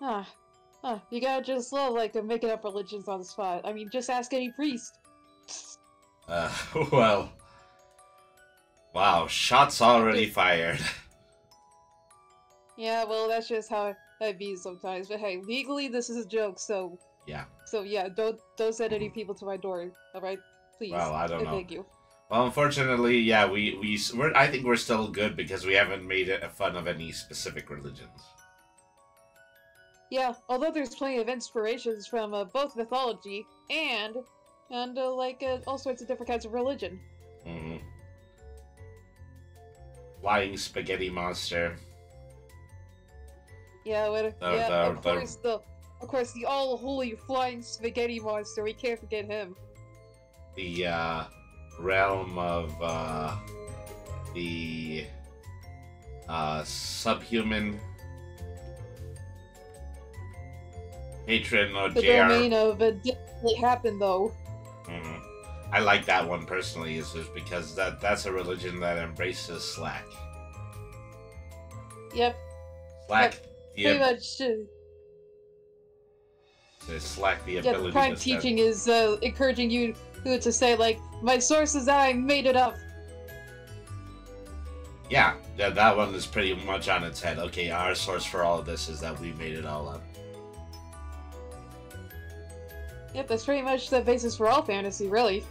Ah, you gotta just love, like, making up religions on the spot. I mean, just ask any priest. Uh, well... Wow, shots already fired. Yeah, well, that's just how it be sometimes. But hey, legally, this is a joke, so... Yeah. So yeah, don't send any people to my door, alright? Please. Well, I don't I know. beg you. Well, unfortunately, yeah, I think we're still good because we haven't made it fun of any specific religions. Yeah, although there's plenty of inspirations from both mythology and all sorts of different kinds of religion. Mm-hmm. Flying spaghetti monster. Yeah, of course the all holy flying spaghetti monster. We can't forget him. The realm of the subhuman patron of the JR. domain of didn't really happen though. Mm-hmm. I like that one personally, is just because that's a religion that embraces slack. Yep. Slack. Pretty much. Slack the ability. Yeah, the prime teaching is encouraging you to say like, my source is that I made it up. Yeah, that one is pretty much on its head. Okay, our source for all of this is that we made it all up. Yep, that's pretty much the basis for all fantasy, really.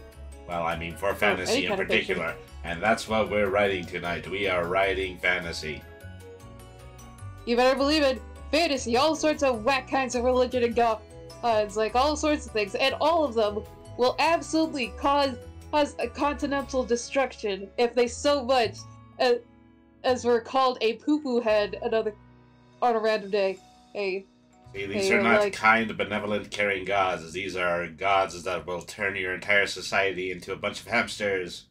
Well, I mean, for fantasy in particular. And that's what we're writing tonight. We are writing fantasy. You better believe it. Fantasy, all sorts of whack kinds of religion and gods, like all sorts of things, and all of them will absolutely cause a continental destruction if they so much as were called a poo-poo head on a random day. Hey. See, these are not kind, benevolent, caring gods. These are gods that will turn your entire society into a bunch of hamsters.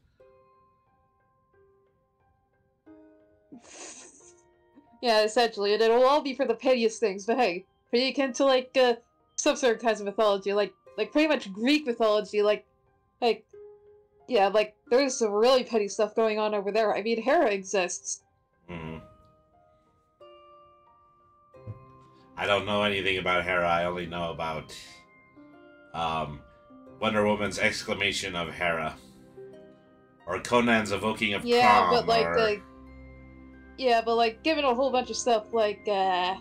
Yeah, essentially, and it'll all be for the pettiest things. But hey, pretty akin to like some certain kinds of mythology, like pretty much Greek mythology, yeah, like there's some really petty stuff going on over there. I mean, Hera exists. Mm-hmm. I don't know anything about Hera. I only know about Wonder Woman's exclamation of Hera, or Conan's evoking of Calm. But like given a whole bunch of stuff, yeah,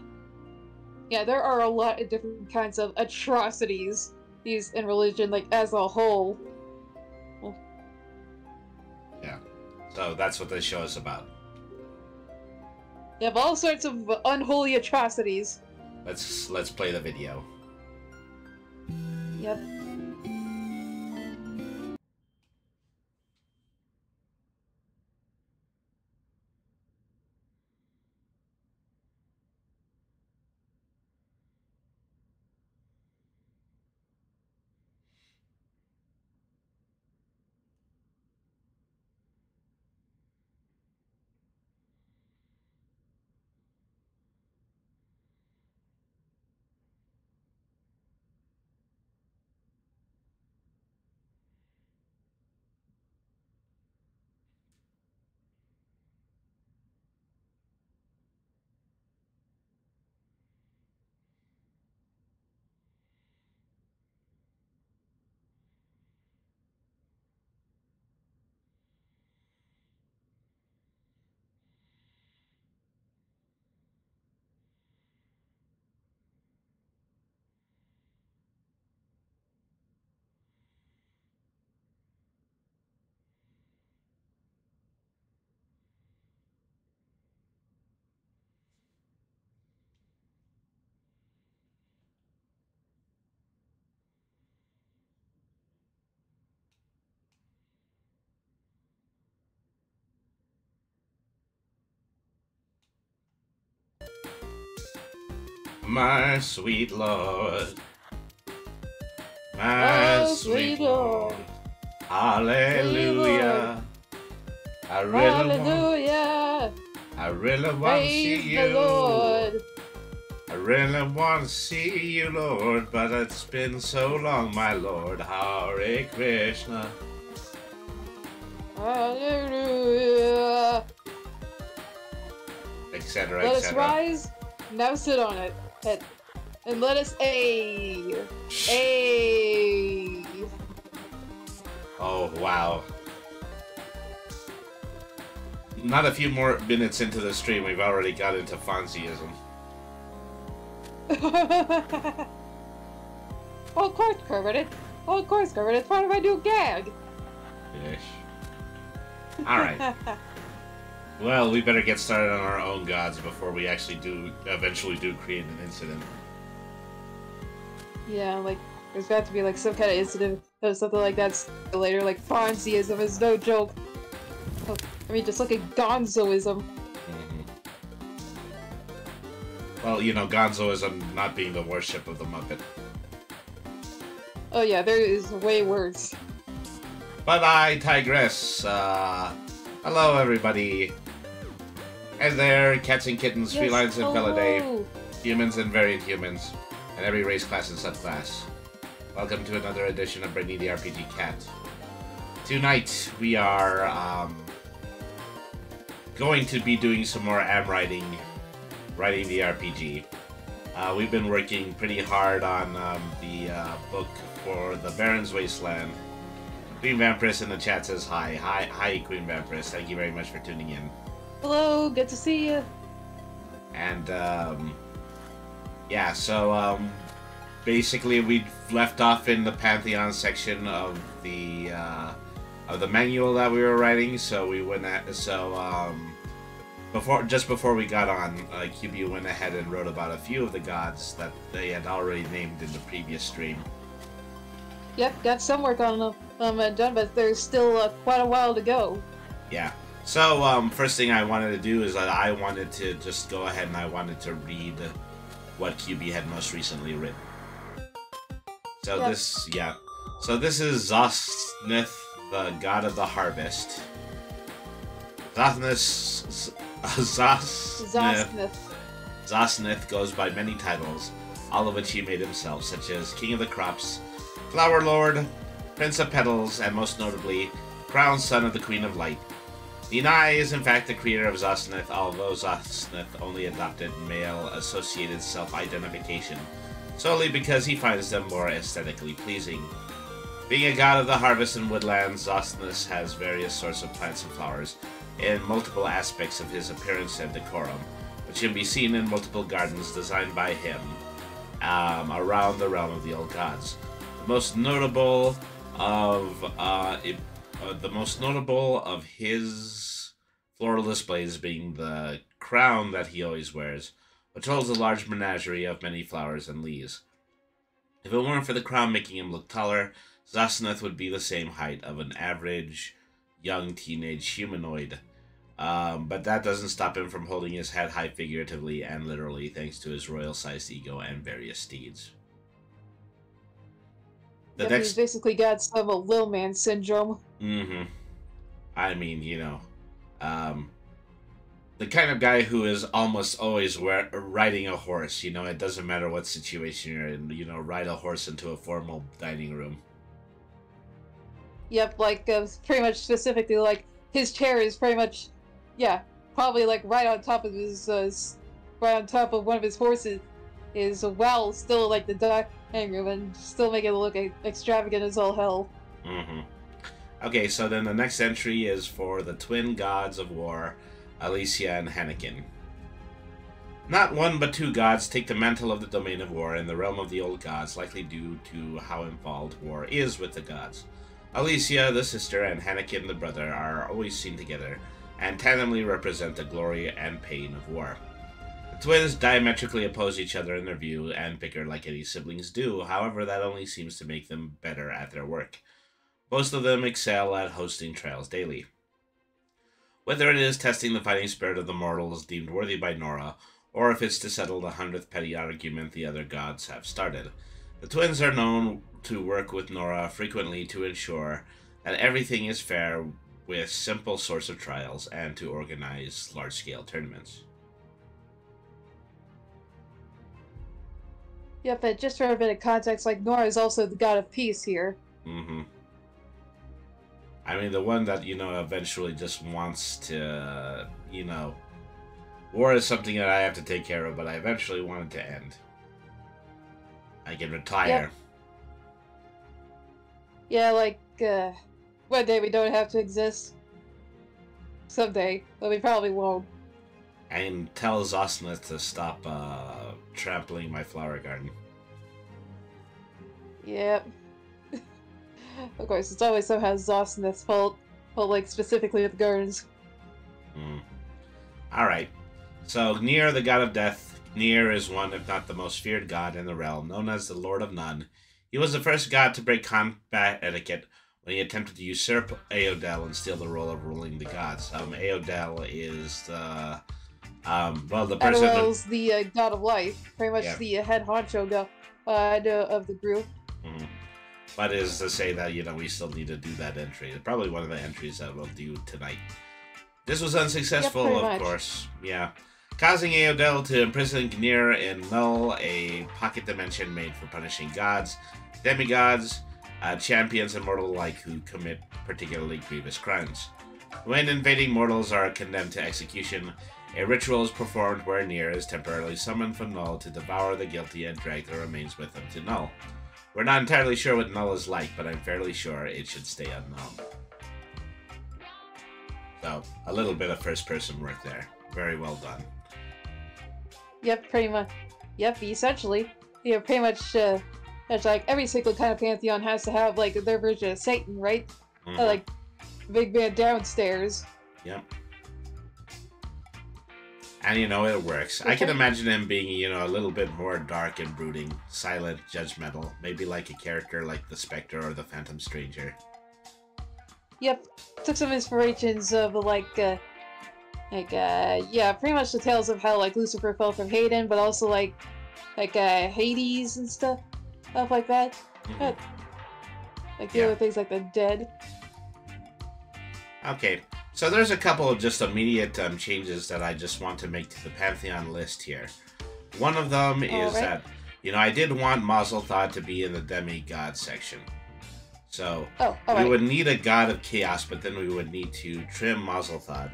there are a lot of different kinds of atrocities in religion, like as a whole. Well, yeah, so that's what this show is about. You have all sorts of unholy atrocities. Let's play the video. Yep. My sweet Lord, my sweet Lord, hallelujah. I really want to see you, Lord. I really want to see you, Lord, but it's been so long, my Lord. Hare Krishna. Hallelujah. Etc. Let us rise. Now sit on it. And let us A. Oh, wow. Not a few more minutes into the stream, we've already got into Fonzieism. Oh, of course, Kermit. Oh, of course, Kermit. It's part of my new gag. Yes. Alright. Well, we better get started on our own gods before we actually eventually create an incident. Yeah, like, there's got to be, like, some kind of incident or something like that later. Like, Fonzieism is no joke. Oh, I mean, just look at Gonzoism. Well, you know, Gonzoism not being the worship of the Muppet. Oh yeah, there is way worse. But I digress. Hello, everybody. Hey there, cats and kittens, Yes, felines and hello. felidae, humans and variant humans, and every race, class, and subclass. Welcome to another edition of Brittany the RPG Cat. Tonight, we are, going to be doing some more writing the RPG. We've been working pretty hard on the book for the Baron's Wasteland. Queen Vampiress in the chat says hi. Hi, Queen Vampiress. Thank you very much for tuning in. Hello, good to see you. And yeah, so basically we left off in the Pantheon section of the manual that we were writing. So we went at just before we got on, Kyubey went ahead and wrote about a few of the gods that they had already named in the previous stream. Yep, got some work on them done, but there's still quite a while to go. Yeah. So first thing I wanted to do is that I wanted to just go ahead and I wanted to read what Kyubey had most recently written. So yep. this is Zosnith, the god of the harvest. Zosnith goes by many titles, all of which he made himself, such as King of the Crops, Flower Lord, Prince of Petals, and most notably, Crowned Son of the Queen of Light. Ninai is in fact the creator of Zosnith, although Zosnith only adopted male-associated self-identification, solely because he finds them more aesthetically pleasing. Being a god of the harvest and woodlands, Zosnith has various sorts of plants and flowers, in multiple aspects of his appearance and decorum, which can be seen in multiple gardens designed by him around the realm of the old gods. The most notable of his floral displays being the crown that he always wears, which holds a large menagerie of many flowers and leaves. If it weren't for the crown making him look taller, Zosnith would be the same height of an average young teenage humanoid. But that doesn't stop him from holding his head high figuratively and literally thanks to his royal-sized ego and various steeds. He's basically got some little man syndrome. Mm-hmm. I mean, you know, the kind of guy who is almost always riding a horse. You know, it doesn't matter what situation you're in. You know, ride a horse into a formal dining room. Yep, like, pretty much specifically, like, his chair is pretty much, yeah, probably, like, right on top of his, right on top of one of his horses is, while still, like, the dining room and still make it look extravagant as all hell. Mm-hmm. Okay, so then the next entry is for the twin gods of war, Alicia and Hannikin. Not one but two gods take the mantle of the domain of war in the realm of the old gods, likely due to how involved war is with the gods. Alicia, the sister, and Hannikin, the brother, are always seen together, and tandemly represent the glory and pain of war. The twins diametrically oppose each other in their view, and bicker like any siblings do, however that only seems to make them better at their work. Most of them excel at hosting trials daily. Whether it is testing the fighting spirit of the mortals deemed worthy by Nora, or if it's to settle the 100th petty argument the other gods have started, the twins are known to work with Nora frequently to ensure that everything is fair with simple sorts of trials and to organize large-scale tournaments. Yep, but just for a bit of context, like, Nora is also the god of peace here. Mm-hmm. I mean, the one that, you know, eventually just wants to, you know, war is something that I have to take care of, but I eventually want it to end. I can retire. Yep. Yeah, like, one day we don't have to exist. Someday, but we probably won't. And tell Zosna to stop trampling my flower garden. Yep. Of course, it's always somehow Zosneth's fault, but like specifically with gardens. Alright. So, Nier, the god of death. Nier is one, if not the most feared god in the realm, known as the Lord of None. He was the first god to break combat etiquette when he attempted to usurp Aodel and steal the role of ruling the gods. Aodel is the... well, the person... Aodol's the god of life. Pretty much the head honcho god of the group. But is to say that, you know, we still need to do that entry. It's probably one of the entries that we'll do tonight. This was unsuccessful, of course. Yeah. Causing Aodel to imprison Gnir in Null, a pocket dimension made for punishing gods, demigods, champions, and mortal alike who commit particularly grievous crimes. When invading mortals are condemned to execution, a ritual is performed where Nier is temporarily summoned from Null to devour the guilty and drag their remains with them to Null. We're not entirely sure what Null is like, but I'm fairly sure it should stay unknown. So, a little bit of first-person work there. Very well done. Yep, pretty much. Yep, essentially. Yeah, pretty much, it's like every single kind of pantheon has to have, like, their version of Satan, right? Like, big man downstairs. Yep. And, you know, it works. I can imagine him being, you know, a little bit more dark and brooding, silent, judgmental. Maybe like a character like the Spectre or the Phantom Stranger. Yep. Took some inspirations of, yeah, pretty much the tales of how, like, Lucifer fell from Hayden, but also, like Hades and stuff like that. Like, deal with things like the dead. Okay. So there's a couple of just immediate changes that I just want to make to the Pantheon list here. One of them is that, you know, I did want Mazelthod to be in the demigod section. So we would need a god of chaos, but then we would need to trim Mazelthod.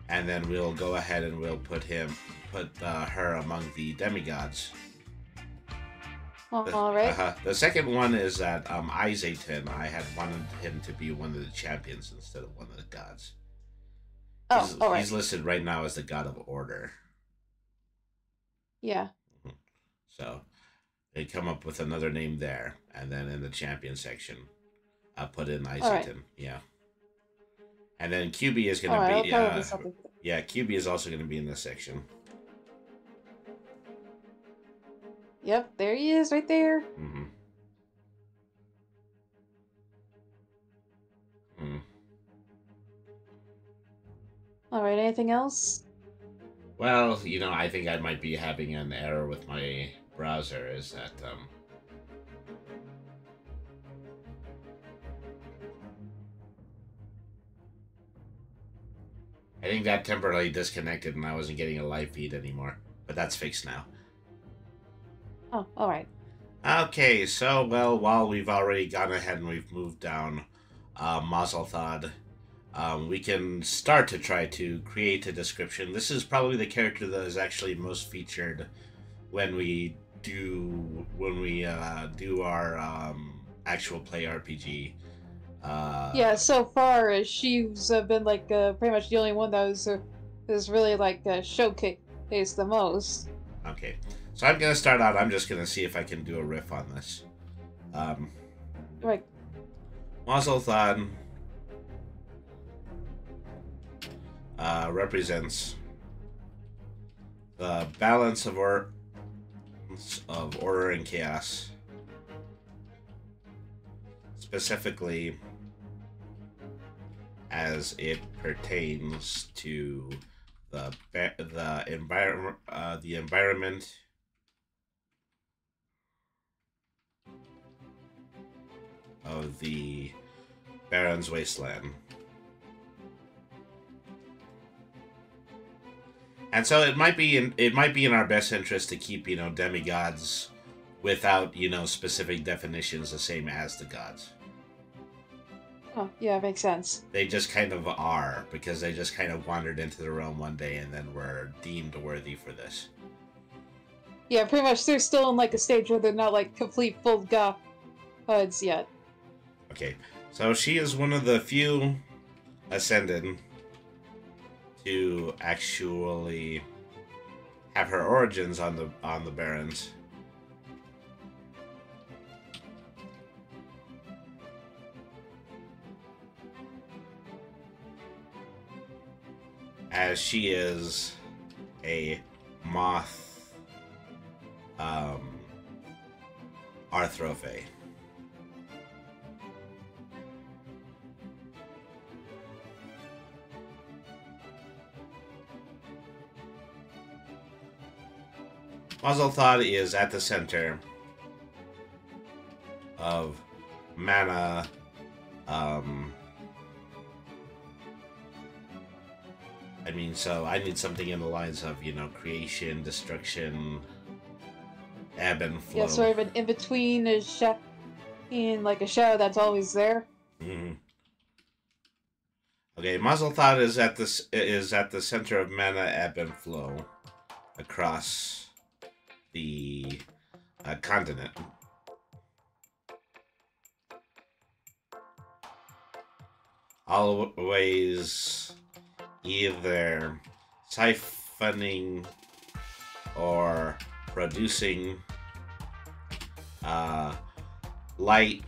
And then we'll go ahead and we'll put her among the demigods. The second one is that Izatan, I had wanted him to be one of the champions instead of one of the gods. He's listed right now as the god of order. Yeah. So they come up with another name there, and then in the champion section, I'll put in Izatan. Yeah. And then Kyubey is going to be... Kyubey is also going to be in this section. Yep, there he is, right there. Alright, anything else? Well, you know, I think I might be having an error with my browser, is that, I think that temporarily disconnected and I wasn't getting a live feed anymore. But that's fixed now. Oh, alright. Okay, so, well, while we've already gone ahead and we've moved down Mazelthod, we can start to try to create a description. This is probably the character that is actually most featured when we do our actual play RPG. Yeah, so far she's been like pretty much the only one that was really like showcased the most. Okay, so I'm gonna start out. I'm just gonna see if I can do a riff on this. Right. Mazelthod represents the balance of order and chaos, specifically as it pertains to the environment of the Baron's Wasteland. And so it might be in our best interest to keep, you know, demigods without, you know, specific definitions the same as the gods. Oh, yeah, makes sense. They just kind of are, because they just kind of wandered into the realm one day and then were deemed worthy for this. Yeah, pretty much they're still in like a stage where they're not like complete full gods yet. Okay, so she is one of the few Ascended to actually have her origins on the Barrens. As she is a moth Arthrophe. Muzzle Thought is at the center of mana. I mean, so I need something in the lines of, you know, creation, destruction, ebb and flow. Yeah, sort of an in between in like a shadow that's always there. Mm-hmm. Okay, Muzzle Thought is at the center of mana, ebb and flow across the continent. Always either siphoning or producing light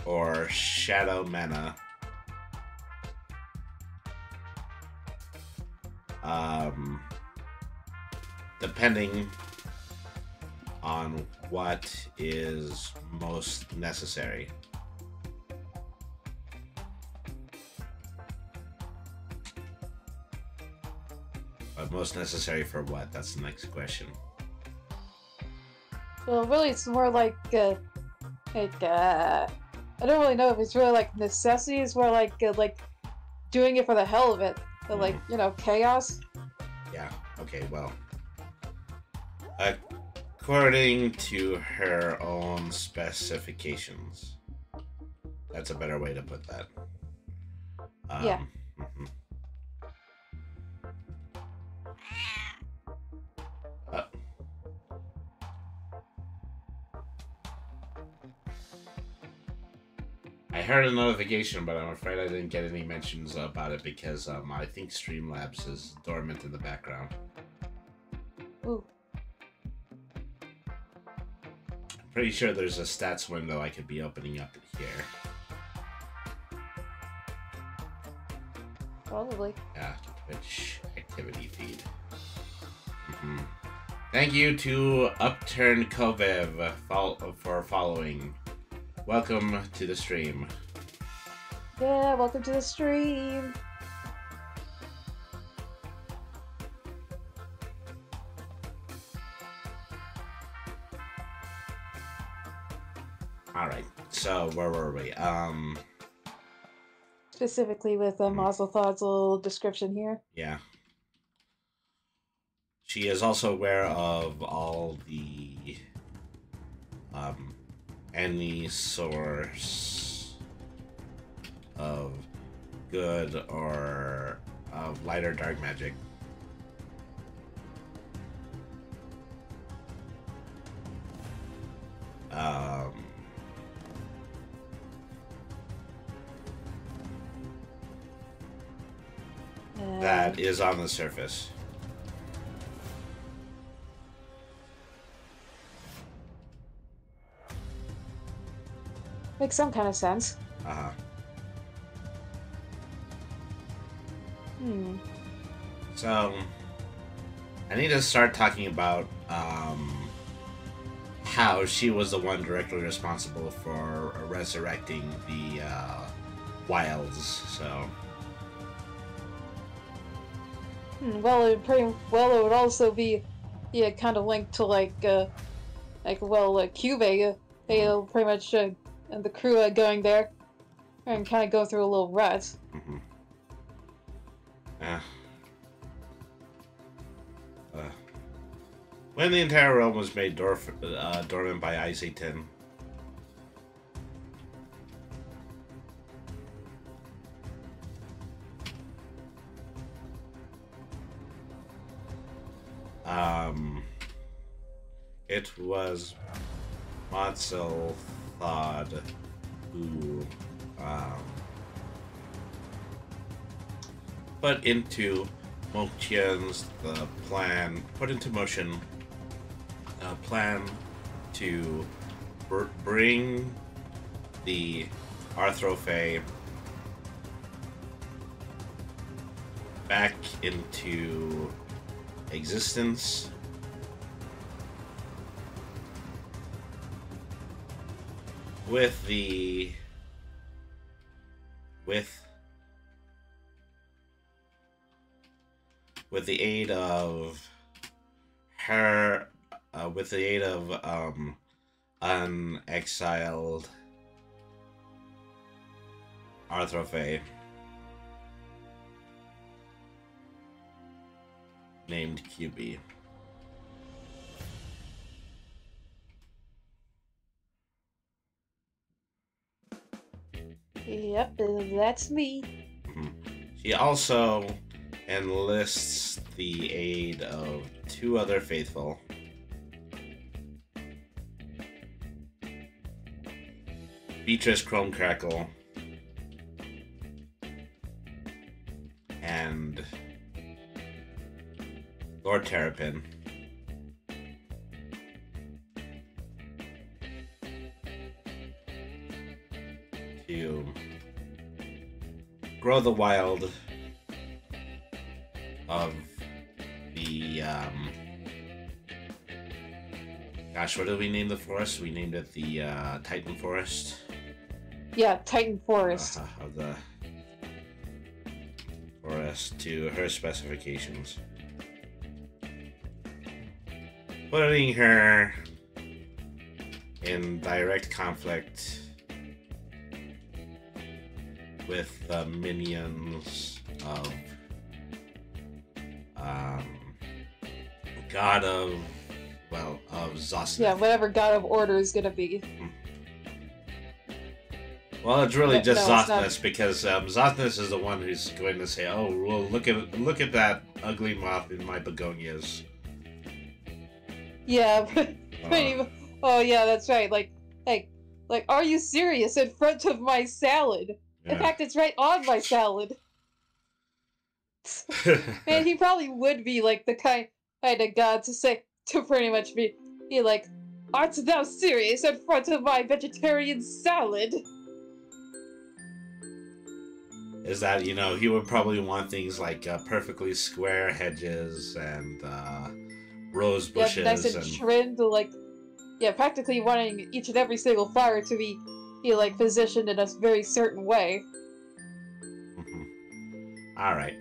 or shadow mana. Depending on what is most necessary. But most necessary for what? That's the next question. Well, really, it's more like I don't really know if it's really like necessity. It's more like doing it for the hell of it, but like you know, chaos. Yeah. Okay. Well, according to her own specifications, that's a better way to put that. Yeah. Mm-hmm. I heard a notification, but I'm afraid I didn't get any mentions about it because I think Streamlabs is dormant in the background. Ooh. I'm pretty sure there's a stats window I could be opening up here. Probably. Yeah, Twitch activity feed. Mm-hmm. Thank you to Upturn Kovev for following. Welcome to the stream. Yeah, welcome to the stream. Alright, so where were we? Specifically with Muzzle Thought's little description here. Yeah. She is also aware of all the any source of good or of light or dark magic. That is on the surface. Makes some kind of sense. Uh-huh. So, I need to start talking about how she was the one directly responsible for resurrecting the wilds. So, well, it would also be kind of linked to Kyubey. They'll pretty much and the crew going there and kind of go through a little rut. When the entire realm was made dormant by Isaitin, it was Matzel Thod who put into motion a plan to bring the Arthrophae back into existence with the aid of her, with the aid of an exiled Arthrophae named Kyubey. Yep, that's me. She also enlists the aid of 2 other faithful. Beatrice Chromecrackle and Lord Terrapin. To grow the wild of the gosh, what did we name the forest? We named it the Titan Forest. Yeah, Titan Forest. Of the forest to her specifications. Putting her in direct conflict with the minions of God of, well, of Zosnith. Yeah, whatever God of Order is gonna be. Well, it's really just no, Zosnith, because Zosnith is the one who's going to say, "Oh, well, look at that ugly moth in my begonias." Yeah, oh yeah, that's right. Like, are you serious? In front of my salad? Yeah. In fact, it's right on my salad. And he probably would be like the kind of god to pretty much be like, "Art thou serious in front of my vegetarian salad?" Is that, you know, he would probably want things like perfectly square hedges and rose bushes. Yeah, nice and trimmed, like, yeah, practically wanting each and every single flower to be like positioned in a very certain way. All right.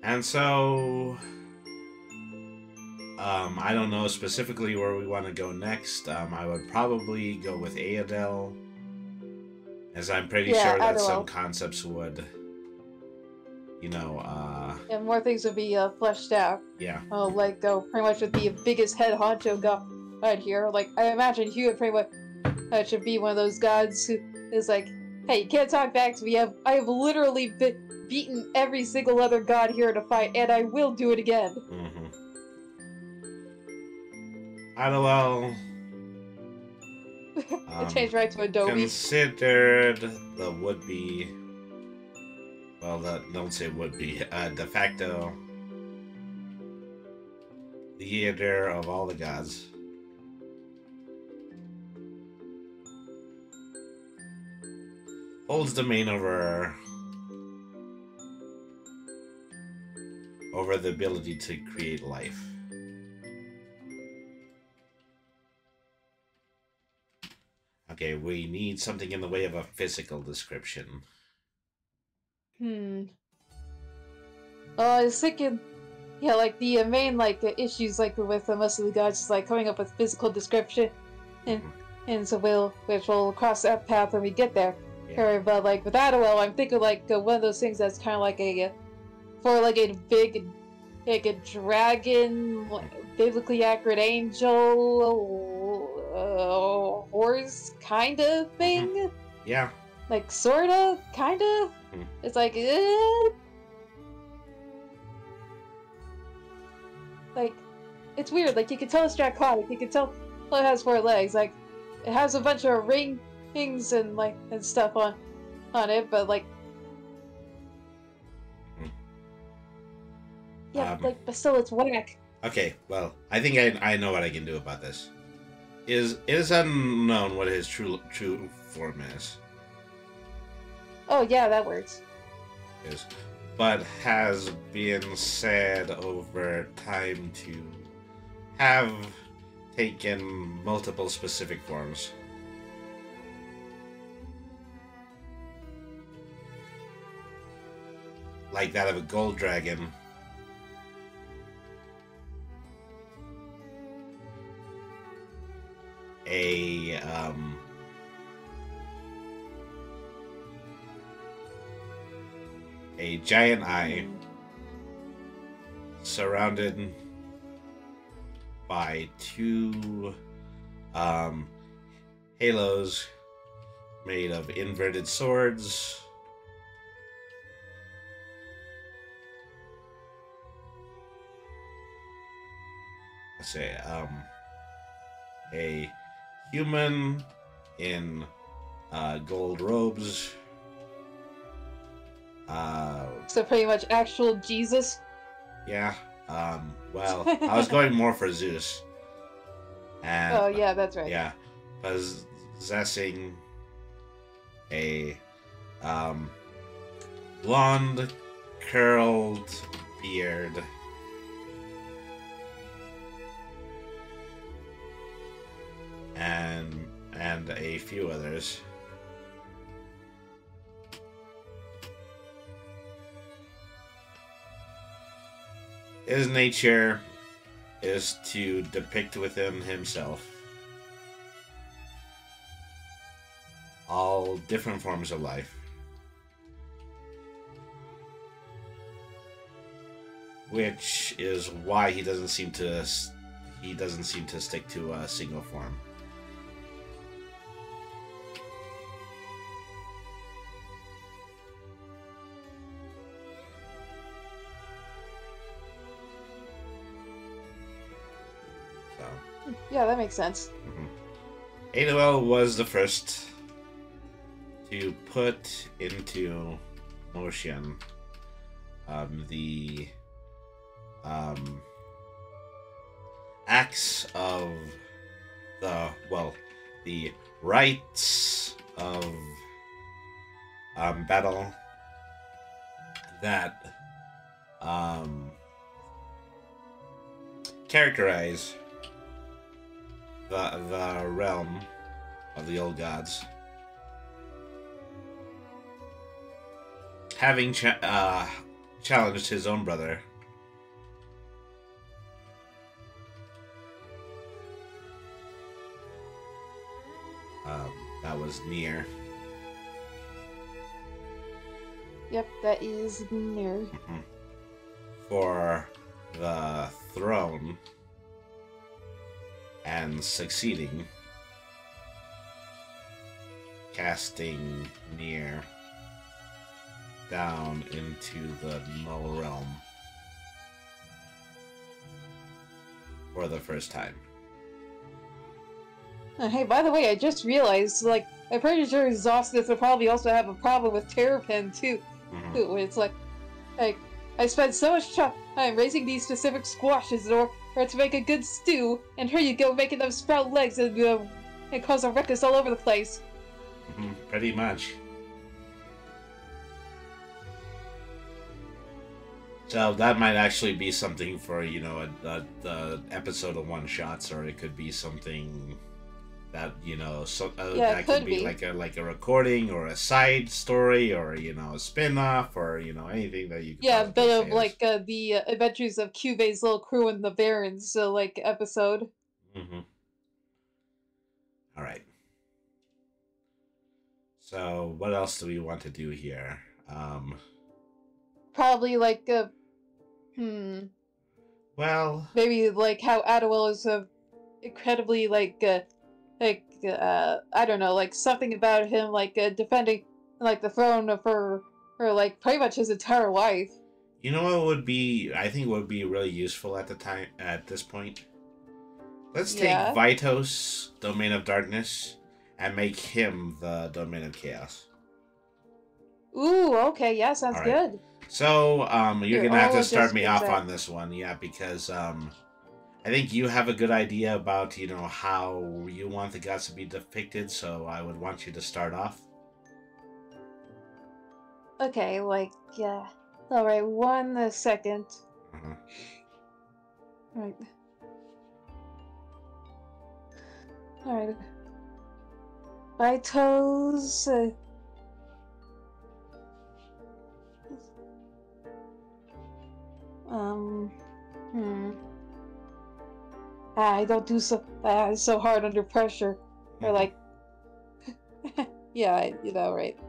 And so, I don't know specifically where we want to go next. I would probably go with Aedel, as I'm pretty sure that some concepts would, you know, and more things would be fleshed out. Yeah. Like, pretty much with the biggest head honcho god right here. Like, I imagine he would pretty much should be one of those gods who is like, "Hey, you can't talk back to me. I have literally beaten every single other god here in a fight, and I will do it again." Idlewell changed right to Adobe. Considered the would-be, well, don't say would-be, de facto leader of all the gods. Holds domain over the ability to create life. Okay, we need something in the way of a physical description. I was thinking, yeah, like the main issues with most of the gods is like coming up with physical description, and so which will cross that path when we get there. Yeah. But like with Adwell, I'm thinking like one of those things that's kind of like a big, like a dragon, biblically accurate angel, horse kind of thing. Yeah. Like sorta, kind of. It's like, like it's weird. Like, you can tell it's draconic. You can tell it has 4 legs. Like, it has a bunch of rings and like and stuff on it, but like, yeah, like, but still, it's whack. Okay, well, I think I know what I can do about this. It is unknown what his true form is. Oh yeah, that works. But has been said over time to have taken multiple specific forms. Like that of a gold dragon. A giant eye surrounded by 2 halos made of inverted swords. Let's say a human in gold robes. So pretty much actual Jesus. Yeah. Well, I was going more for Zeus. And, oh yeah, that's right. Yeah, possessing a blonde, curled beard. And a few others. His nature is to depict within himself all different forms of life, which is why he doesn't seem to stick to a single form. Yeah, that makes sense. Anuel was the first to put into motion the acts of the rites of battle that characterize the realm of the old gods, having challenged his own brother. That was Nier. Yep, that is Nier. For the throne. And succeeding, casting Nier down into the null realm for the first time. Hey, by the way, I just realized, like, I'm pretty sure Zostis will probably also have a problem with Terrapin, too. Where it's like, I spent so much time raising these specific squashes or to make a good stew, and here you go making them sprout legs and cause a ruckus all over the place. Pretty much. So that might actually be something for, you know, the episode of One Shots, or it could be something that, you know, that could be like a recording or a side story, or, you know, a spin-off, or, you know, anything that you could a bit of like the adventures of Kyubey's little crew and the Barons, like episode. All right. So what else do we want to do here? Probably like well, maybe like how Adwell is incredibly I don't know, like something about him, like defending like the throne of her like pretty much his entire life. You know what would be? I think would be really useful at this point. Let's take Yeah. Vitos, Domain of Darkness, and make him the Domain of Chaos. Ooh, okay, yeah, sounds Alright. good. So, you're Here, gonna have all to start me logistics off out. on this one, yeah, because, I think you have a good idea about, you know, how you want the gods to be depicted, so I would want you to start off. Okay, like, yeah. Alright, 1 second. Uh-huh. Right. Alright. My toes. Um. Hmm. I don't do so hard under pressure. Or Mhm. like, yeah, you know, right.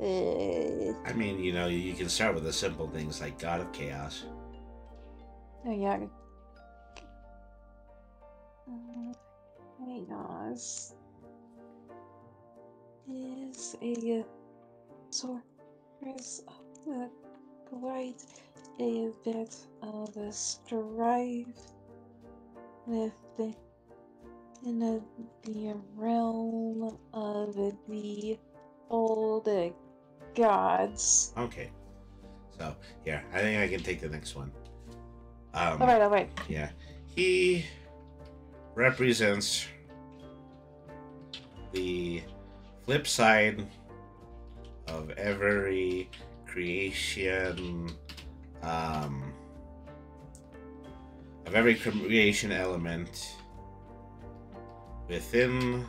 I mean, you know, you can start with the simple things like God of Chaos. Yeah. Chaos is a source of quite a bit of a strife with in the realm of the old gods. Okay. So, here, I think I can take the next one. Alright. Yeah. He represents the flip side of every creation, of every creation element within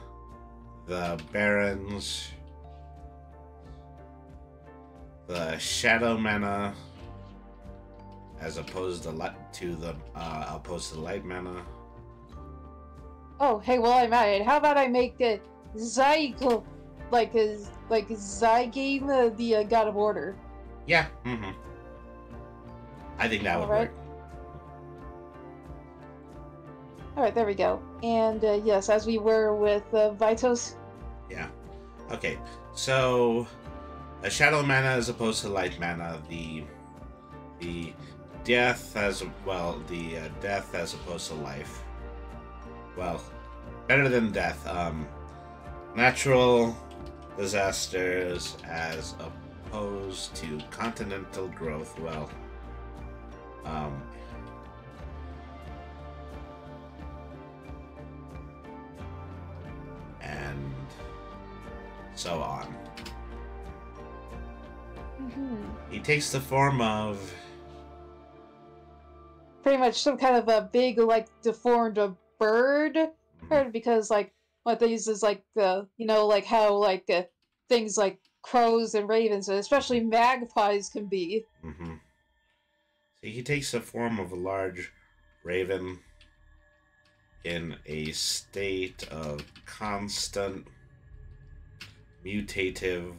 the barons, the shadow mana, as opposed to the light mana. Oh, hey, well, I'm at it. How about I make a Zygo, like Zygame, the God of Order? Yeah. I think that would work. Alright, there we go. And yes, as we were with Vitos. Yeah. Okay. So, a shadow mana as opposed to light mana. The death as well. The death as opposed to life. Well, better than death. Natural disasters as opposed to continental growth. Well, and so on. He takes the form of pretty much some kind of a big, like, deformed bird. Because, like, what they use is, like, you know, like how, like, things like crows and ravens, and especially magpies, can be. So he takes the form of a large raven in a state of constant mutative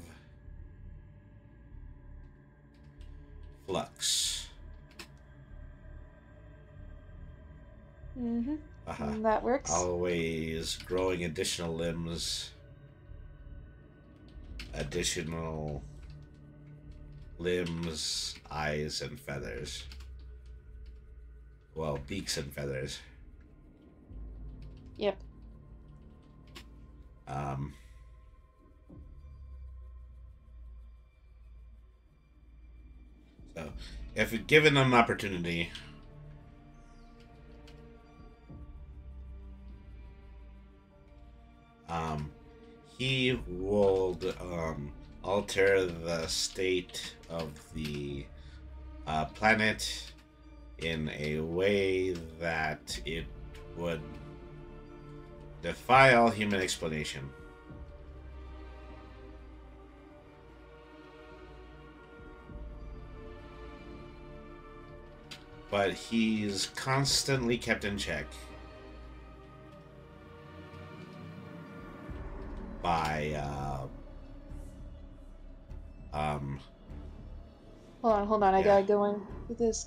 flux. That works. Always growing additional limbs, eyes, and feathers. Well, beaks and feathers. Yep. So, if given an opportunity, he would alter the state of the planet in a way that it would defy all human explanation. But he's constantly kept in check by Hold on, I gotta go in with this.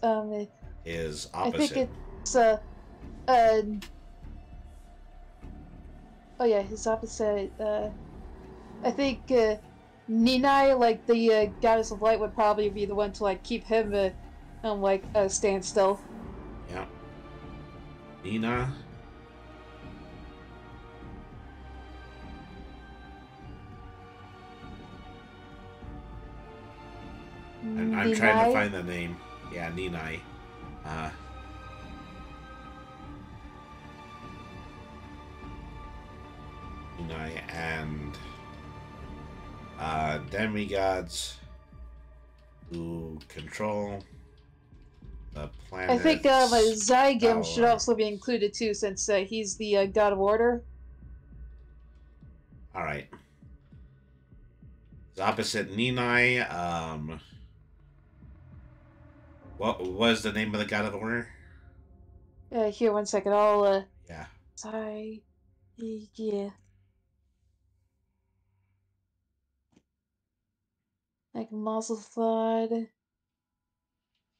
his opposite. I think it's oh yeah, his opposite. I think Ninai, like the goddess of light, would probably be the one to like keep him like stand still. Yeah. Nina. I'm trying to find the name. Yeah, Ninai. Ninai and demigods who control the planet. I think Zygim should also be included too, since he's the god of order. All right. The opposite Ninai. What was the name of the god of order? Here, 1 second. I'll Yeah. yeah. Like Mazelthod.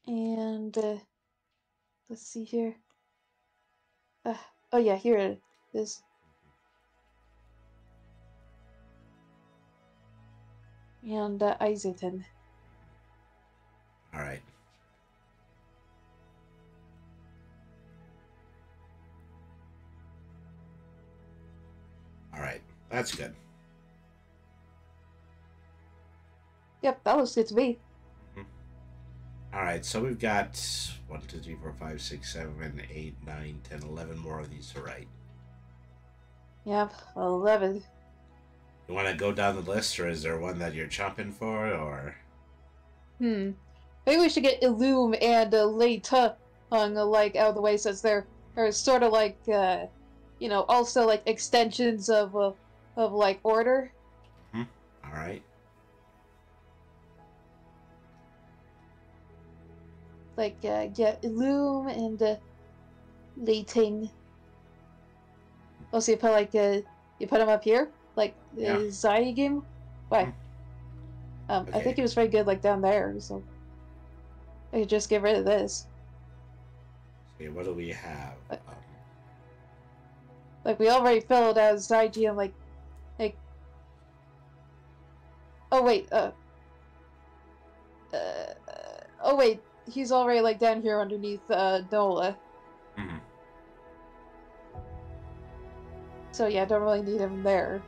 And let's see here. Oh yeah, here it is. And Iserton. All right. All right. That's good. Yep, that looks good to me. All right, so we've got 1, 2, 3, 4, 5, 6, 7, 8, 9, 10, 11 more of these to write. Yep, 11. You want to go down the list, or is there one that you're chomping for, or? Maybe we should get Illum and Leita like out of the way, since they're sort of like you know, also like extensions of like order. All right. Like yeah, Illum and Leiting. Also, you put like you put him up here, like Zygim. Why? Okay. I think he was very good like down there, so I could just get rid of this. Okay, what do we have? Like we already filled out Zygim, like oh wait, oh wait, he's already like down here underneath Nola. So yeah, don't really need him there.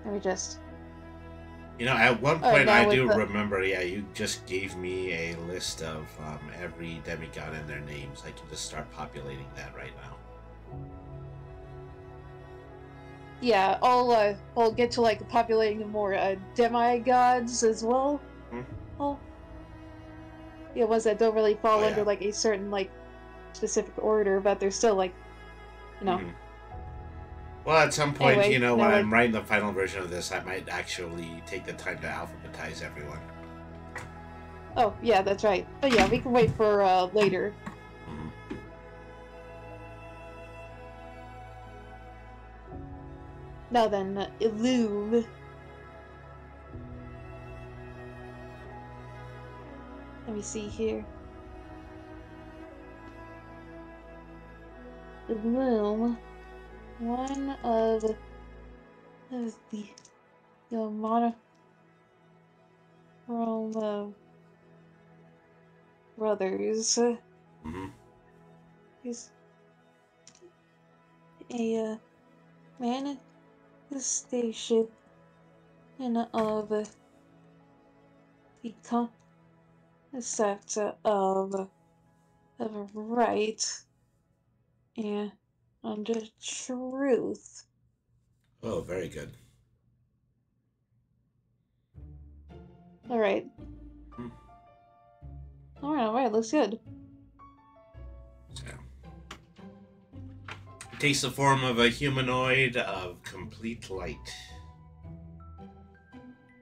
Let me just. You know, at one point I do remember, yeah, you just gave me a list of every demigod and their names. I can just start populating that right now. Yeah, I'll get to like populating more demigods as well. Oh, yeah, ones that don't really fall under like a certain like specific order, but they're still like, you know. Well, at some point, anyway, you know, when I'm writing the final version of this, I might actually take the time to alphabetize everyone. Oh, yeah, that's right. Oh, yeah, we can wait for later. Now then, Illum. Let me see here. Illum. One of the monochrome brothers is a manifestation of the concept of right and truth. Oh, very good. All right. All right, looks good. So, it takes the form of a humanoid of complete light.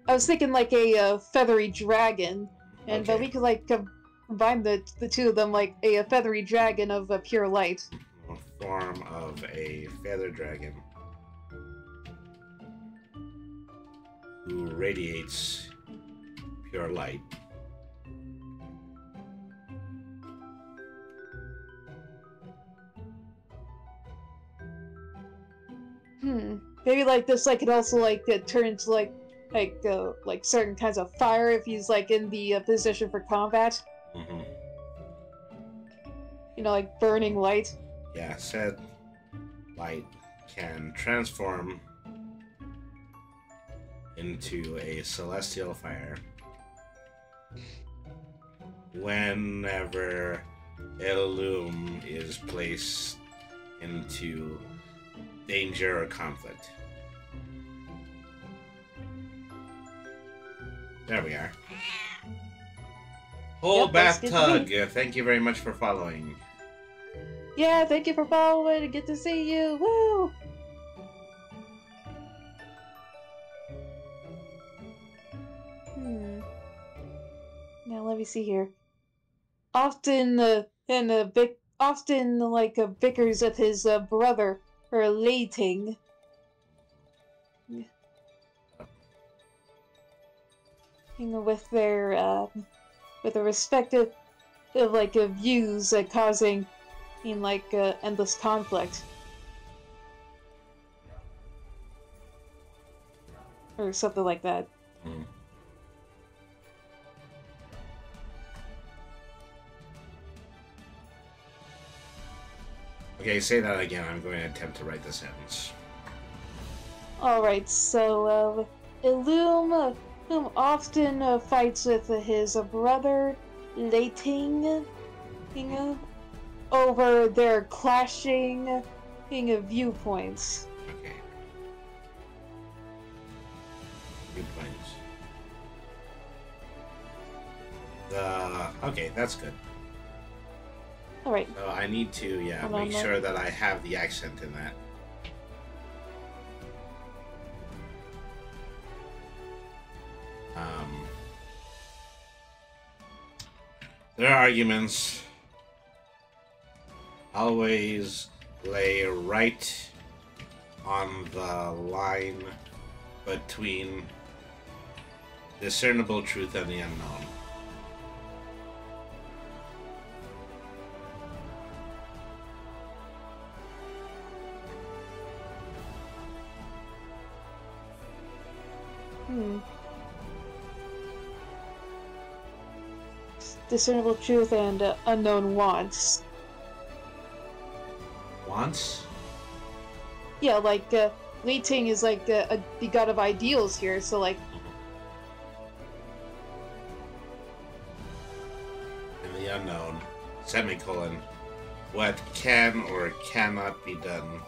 I was thinking like a feathery dragon, and but we could like combine the two of them, like a feathery dragon of pure light. A form of a feather dragon who radiates pure light. Maybe like this like could also like turn into like certain kinds of fire if he's like in the position for combat. Mm-hmm. You know, like burning light. Yeah, said light can transform into a celestial fire whenever Illume is placed into danger or conflict. There we are. Whole bath tug. Thank you very much for following. Yeah, thank you for following. Good to see you. Woo! Now let me see here. Often, bickers with his brother or Leiting. With their respective views causing endless conflict or something like that. Okay, say that again. I'm going to attempt to write the sentence. Alright, so Illume often fights with his brother Leiting over their clashing viewpoints. Okay. Viewpoints. Okay, that's good. Alright. So I need to, make sure that I have the accent in that. Their arguments always lay right on the line between discernible truth and the unknown. Discernible truth and unknown wants. Wants? Yeah, Leiting is the god of ideals here, so In the unknown, semicolon, what can or cannot be done,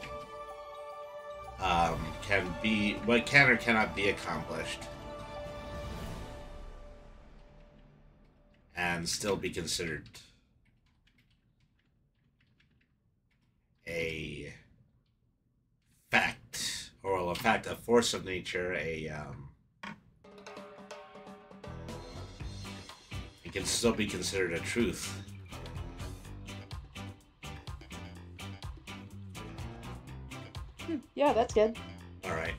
what can or cannot be accomplished, and still be considered a fact, or a force of nature, it can still be considered a truth. Yeah, that's good. Alright.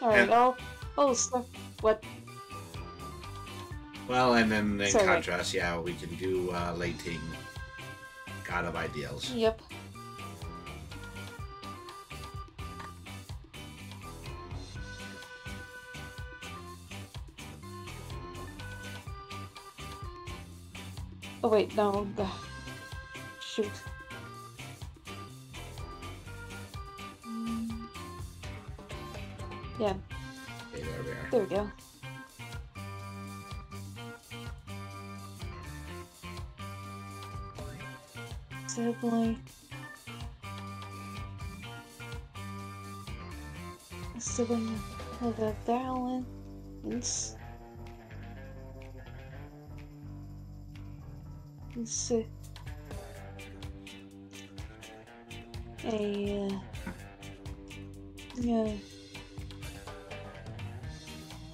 Alright, I'll stuff. What? Well, and then in contrast, yeah, we can do Leiting, god of ideals. Yep. Oh wait, no. Shoot. Yeah. Okay, there we are. There we go. Sibling of a balance. It's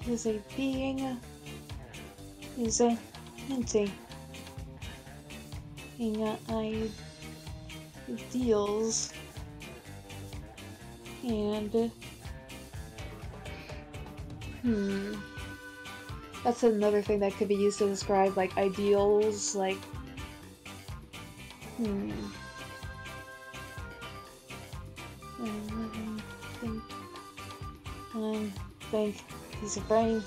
is a being is a entity in ideals and that's another thing that could be used to describe ideals Think he's a brain.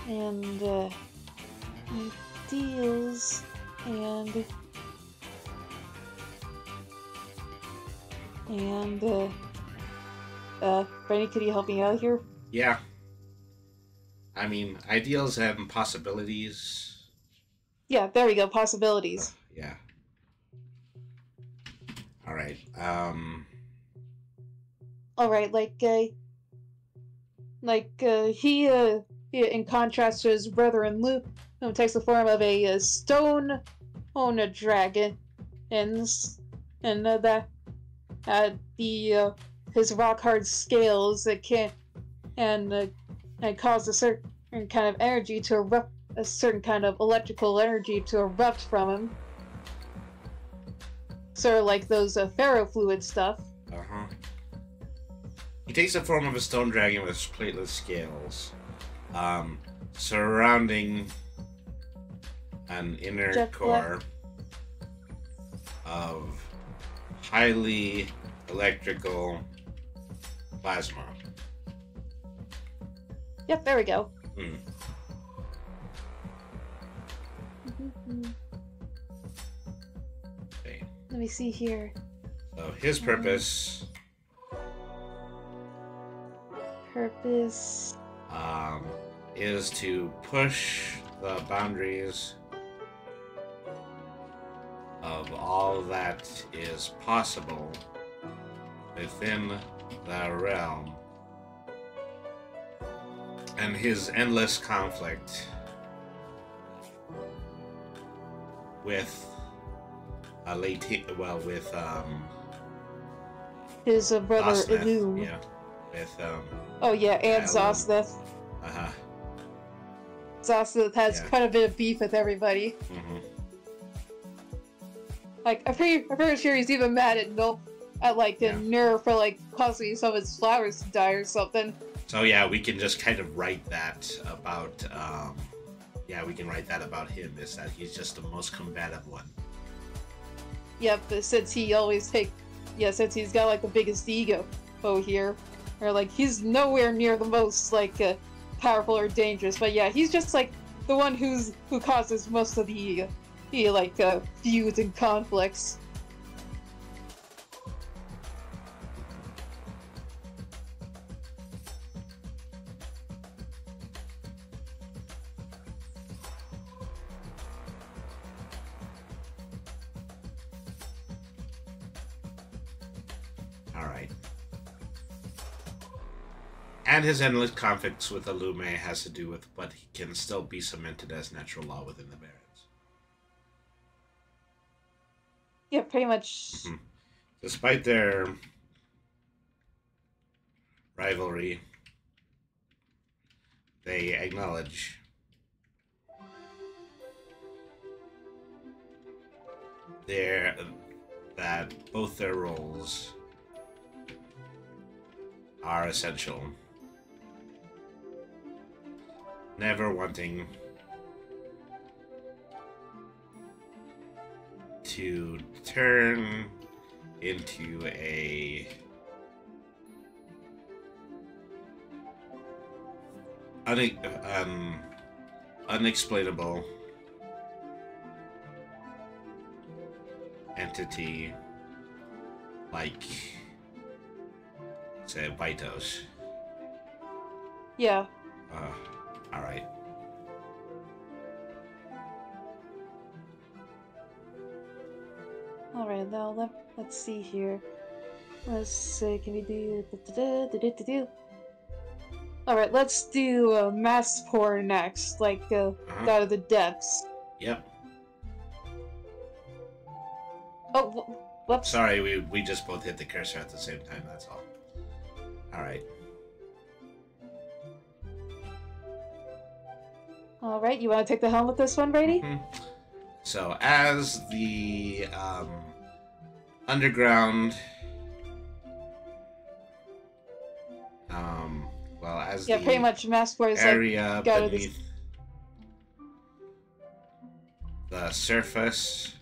And deals and Brainy, could you help me out here? Yeah. I mean, ideals and possibilities. Yeah, there we go. Possibilities. Yeah. All right. All right, he in contrast to his brother in Luke, who takes the form of a stone on a dragon, and his rock hard scales that can and cause a certain kind of energy to erupt, a certain kind of electrical energy to erupt from him, sort of like those ferrofluid stuff. He takes the form of a stone dragon with platelet scales, surrounding an inner core of highly electrical plasma. Yep, there we go. Okay. Let me see here. So his purpose is to push the boundaries of all that is possible within the realm, and his endless conflict with his brother Zosneth, Illume. yeah, with oh yeah, and Zosneth. Zosneth has quite a bit of beef with everybody. Like, I'm pretty sure he's even mad at Milk, at Nerd for causing some of his flowers to die or something. So yeah, we can just kind of write that about we can write that about him, is that he's just the most combative one. Yep, since he's got the biggest ego here, or he's nowhere near the most powerful or dangerous, but yeah, he's just the one who causes most of the feuds and conflicts. Alright. And his endless conflicts with Illume has to do with what can still be cemented as natural law within the Barrens. Yeah, pretty much. Despite their rivalry, they acknowledge that both their roles are essential. Never wanting to turn into a unexplainable entity like, say, Vitos. Yeah. Alright. Alright, now let's see here. Let's see, can we do... Alright, let's do mass porn next, God of the Depths. Yep. Oh, whoops. Sorry, we just both hit the cursor at the same time, that's all. Alright. Alright, you want to take the helm with this one, Brady? So, as the underground... as the pretty much mass porn is area beneath the surface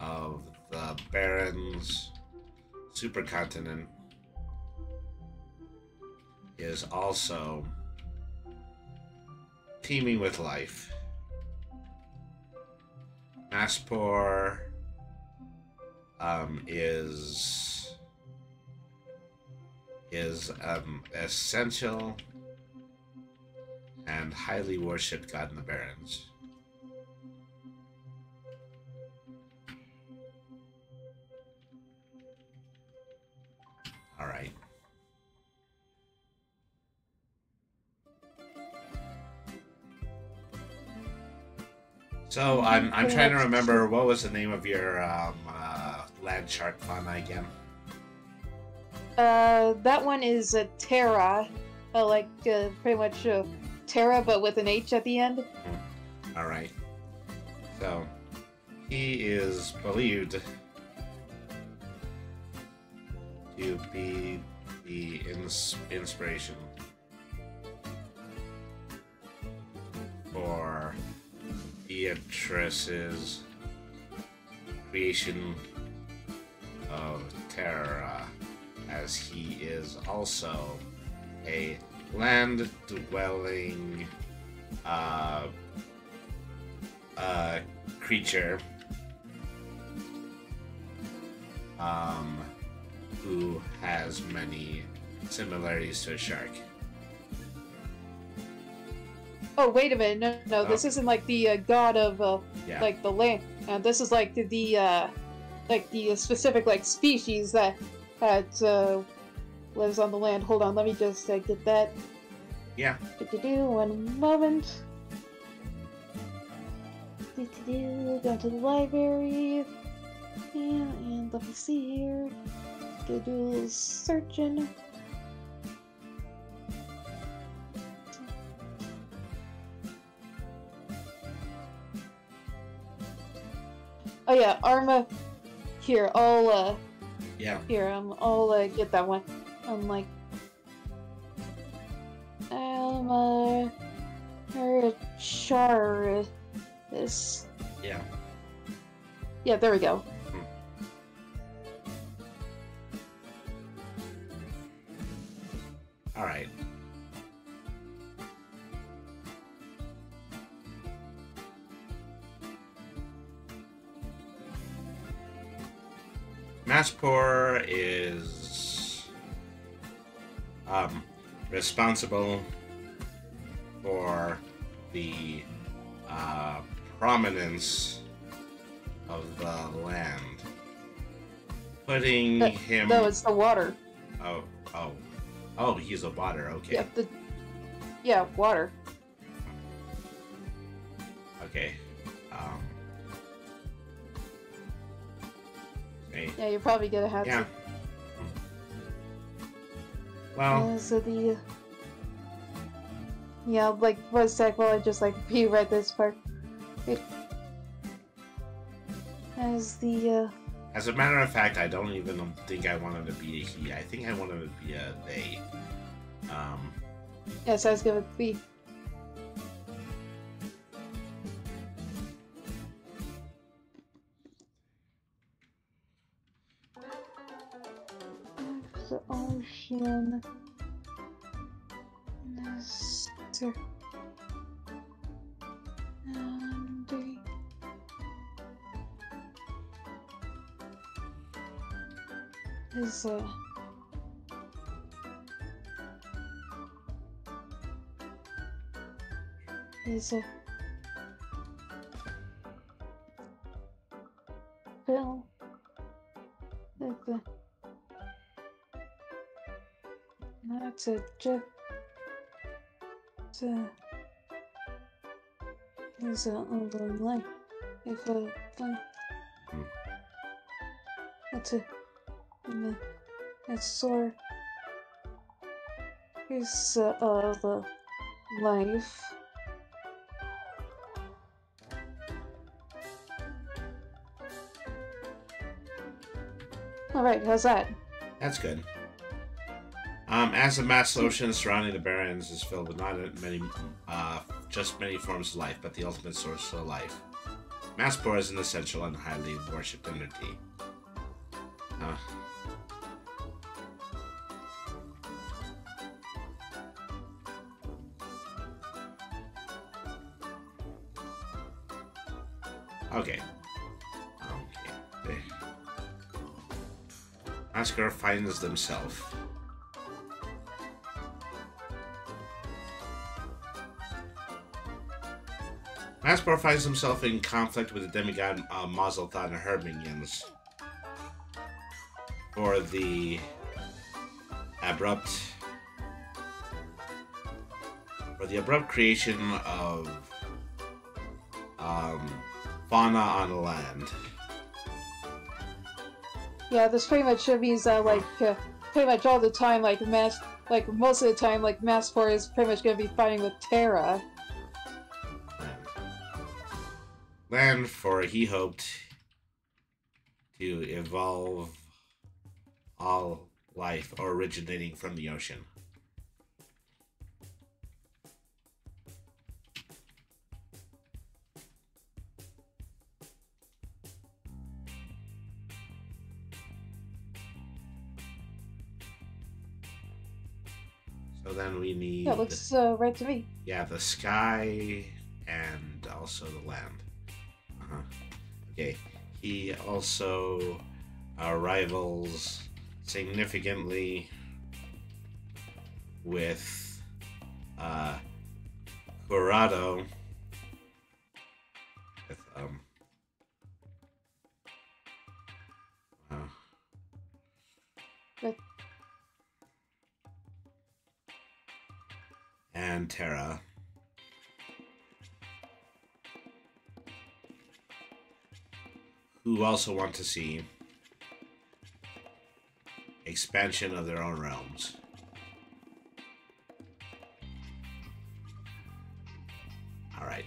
of the Barrens supercontinent is also teeming with life. Maspor is essential and highly worshipped god in the Barrens. All right. So I'm trying to remember, what was the name of your land shark fauna again? That one is a Terra, pretty much Terra, but with an H at the end. All right. So he is believed to be the inspiration for Beatrice's creation of Terra, as he is also a land-dwelling creature who has many similarities to a shark. Oh, wait a minute. No, this isn't like the god of like the land. This is like the specific like species that lives on the land. Hold on, let me just get that. Yeah. One moment. Go to the library. And let me see here. Do a little searching. Oh yeah, Arma. Here, I'll yeah. Here, I'll get that one. I'm like, Char. This. Yeah. Yeah, there we go. All right. Maspor is responsible for the prominence of the land, putting him. No, it's the water. Oh, he's a water. Okay. Yeah, water. Okay. Hey. Yeah, you're probably gonna have to. Well. Yeah, like one sec while I just like reread this part. As a matter of fact, I don't even think I wanted to be a he. I think I wanted to be a they. Yes, I was gonna be. The ocean. Master. Is Bill not a Jeff is a online if that's a it's sore is the life. Alright, how's that? That's good. As the vast ocean surrounding the Barrens is filled with not many, just many forms of life, but the ultimate source of life Maspor is an essential and highly worshipped entity. Huh. Okay. Okay. Maskor finds themselves. Maspor finds himself in conflict with the demigod Mazelthan and her minions for the abrupt creation of fauna on the land. Yeah, this pretty much means that pretty much all the time, most of the time, Maspor is pretty much gonna be fighting with Terra. Land, for he hoped to evolve all life originating from the ocean. So then we need... Yeah, looks right to me. Yeah, the sky and also the land. Okay, he also rivals significantly with Corrado with and Terra. Who also want to see expansion of their own realms. Alright.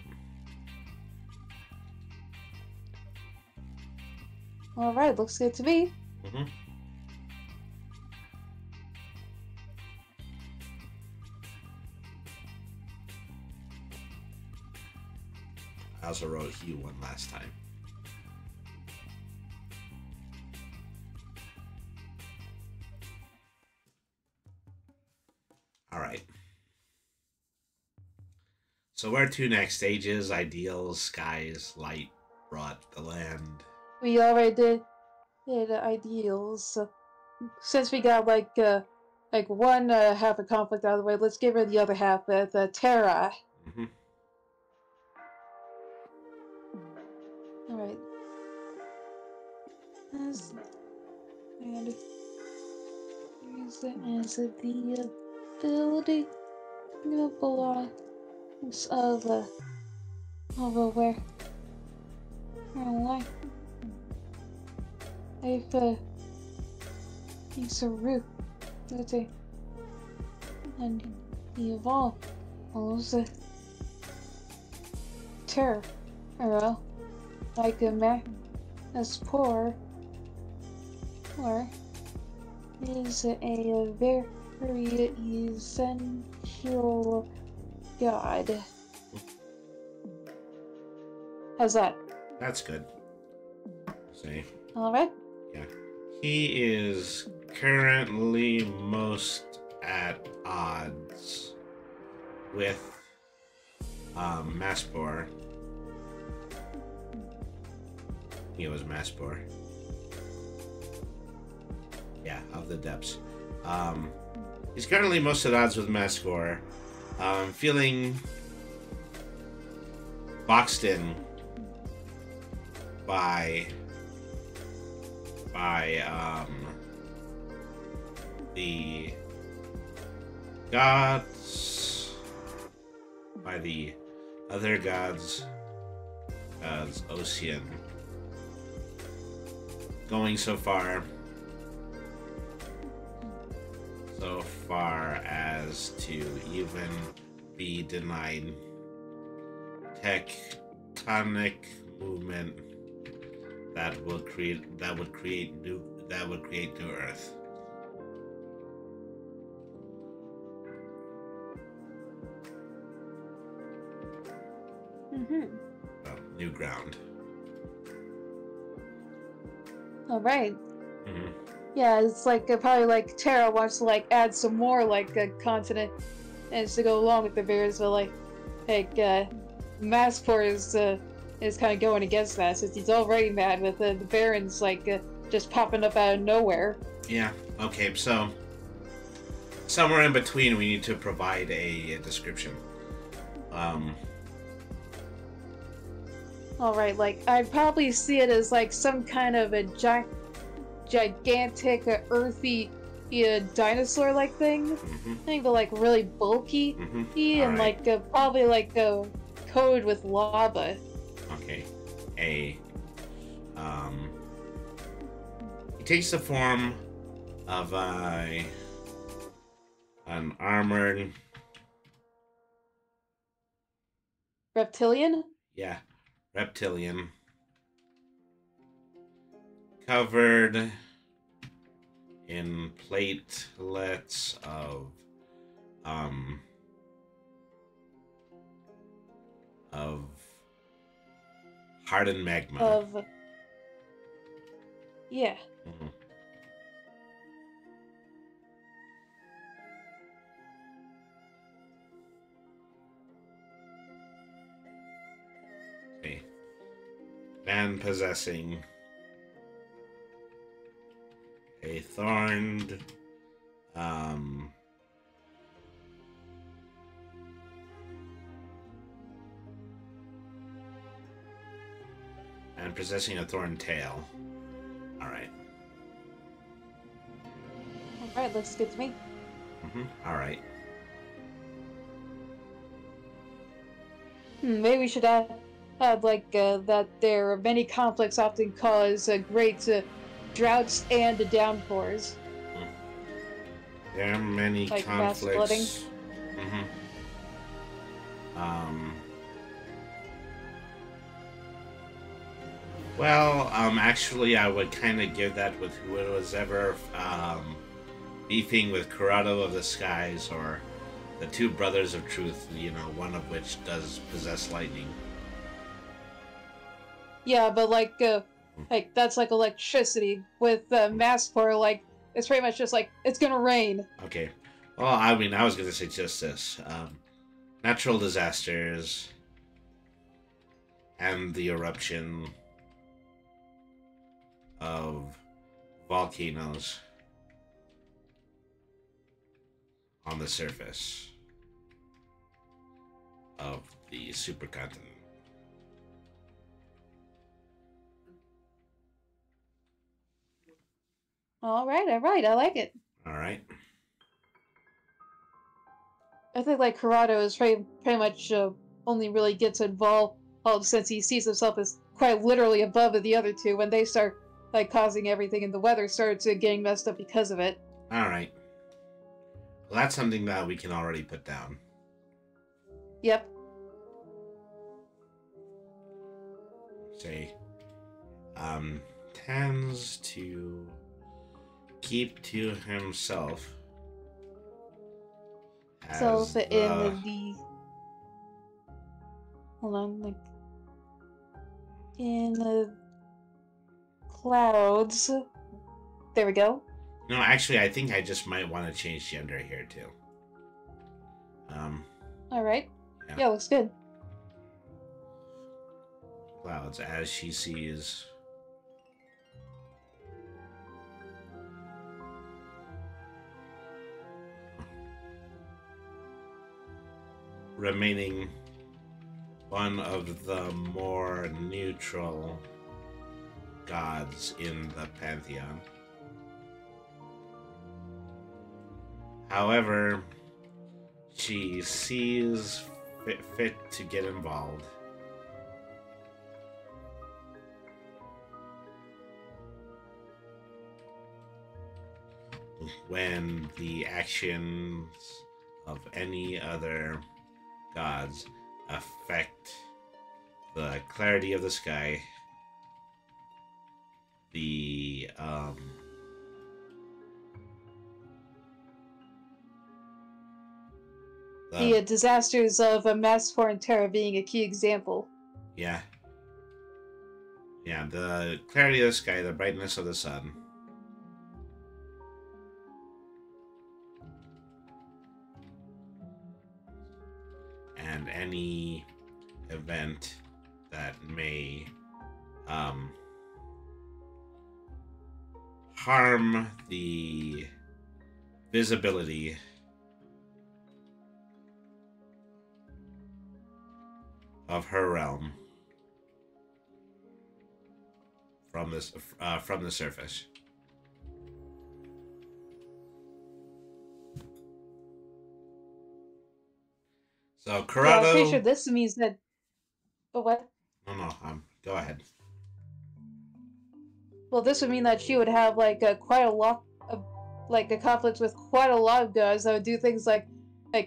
Alright, looks good to me. Mm-hmm. I also wrote he won last time. Alright. So where to next? Stages, ideals, skies, light, brought, the land. We already did ideals. So since we got one half of conflict out of the way, let's give her the other half with Terra. Mm-hmm. Alright. And use it as the ability belongs of where life. If it's a root, let's say, and evolve also terror, or like a man as poor, or is a very essential god. How's that? That's good. See? Alright. Yeah. He is currently most at odds with Maspor. It was Maspor. Yeah, of the depths. He's currently most at odds with Maspor. Feeling boxed in by the gods, by the other gods, Ocean, going so far as to even be denied tectonic movement that would create new Earth. Mm-hmm. Well, new ground. All right. Hmm. Yeah, it's like probably like Terra wants to like add some more like continent and to go along with the bears, but Massport is kind of going against that since he's already mad with the Barons just popping up out of nowhere. Yeah. Okay. So somewhere in between, we need to provide a description. All right, like I'd probably see it as like some kind of a gigantic, earthy, dinosaur-like thing. Mm-hmm. I think they're like really bulky, Mm-hmm. and Right. probably like coated with lava. Okay. He takes the form of an armored, Reptilian? yeah, reptilian, covered in platelets of hardened magma. Yeah. Mhm. Okay. Man possessing a thorned, and possessing a thorn tail. Alright. Alright, looks good to me. Alright. Maybe we should add that there many conflicts often cause great droughts and downpours. There are many like mass flooding. conflicts. Well, actually, I would kind of give that with who was ever beefing with Corrado of the Skies or the two Brothers of Truth, one of which does possess lightning. Yeah, but like that's like electricity. With Massport, like it's pretty much just like it's gonna rain. Okay. Well, I mean, I was gonna say just this: natural disasters and the eruption of volcanoes on the surface of the supercontinent. All right, I like it. All right. I think like Corrado is pretty much only really gets involved since he sees himself as quite literally above the other two when they start like causing everything and the weather starts getting messed up because of it. All right. Well, that's something that we can already put down. Yep. Say, tends to keep to himself. Self in the hold on, like in the clouds. There we go. No, actually, I think I just might want to change gender here too. All right. Yeah, looks good. Clouds as she sees remaining one of the more neutral gods in the pantheon. However, she sees fit to get involved when the actions of any other gods affect the clarity of the sky, the disasters of Massport and Terra being a key example. yeah, Yeah, the clarity of the sky, the brightness of the sun. And any event that may harm the visibility of her realm from the surface. So Yeah, I'm Corrado. pretty sure this means that. But what? No, go ahead. Well, this would mean that she would have like quite a lot of like a conflict with quite a lot of gods that would do things like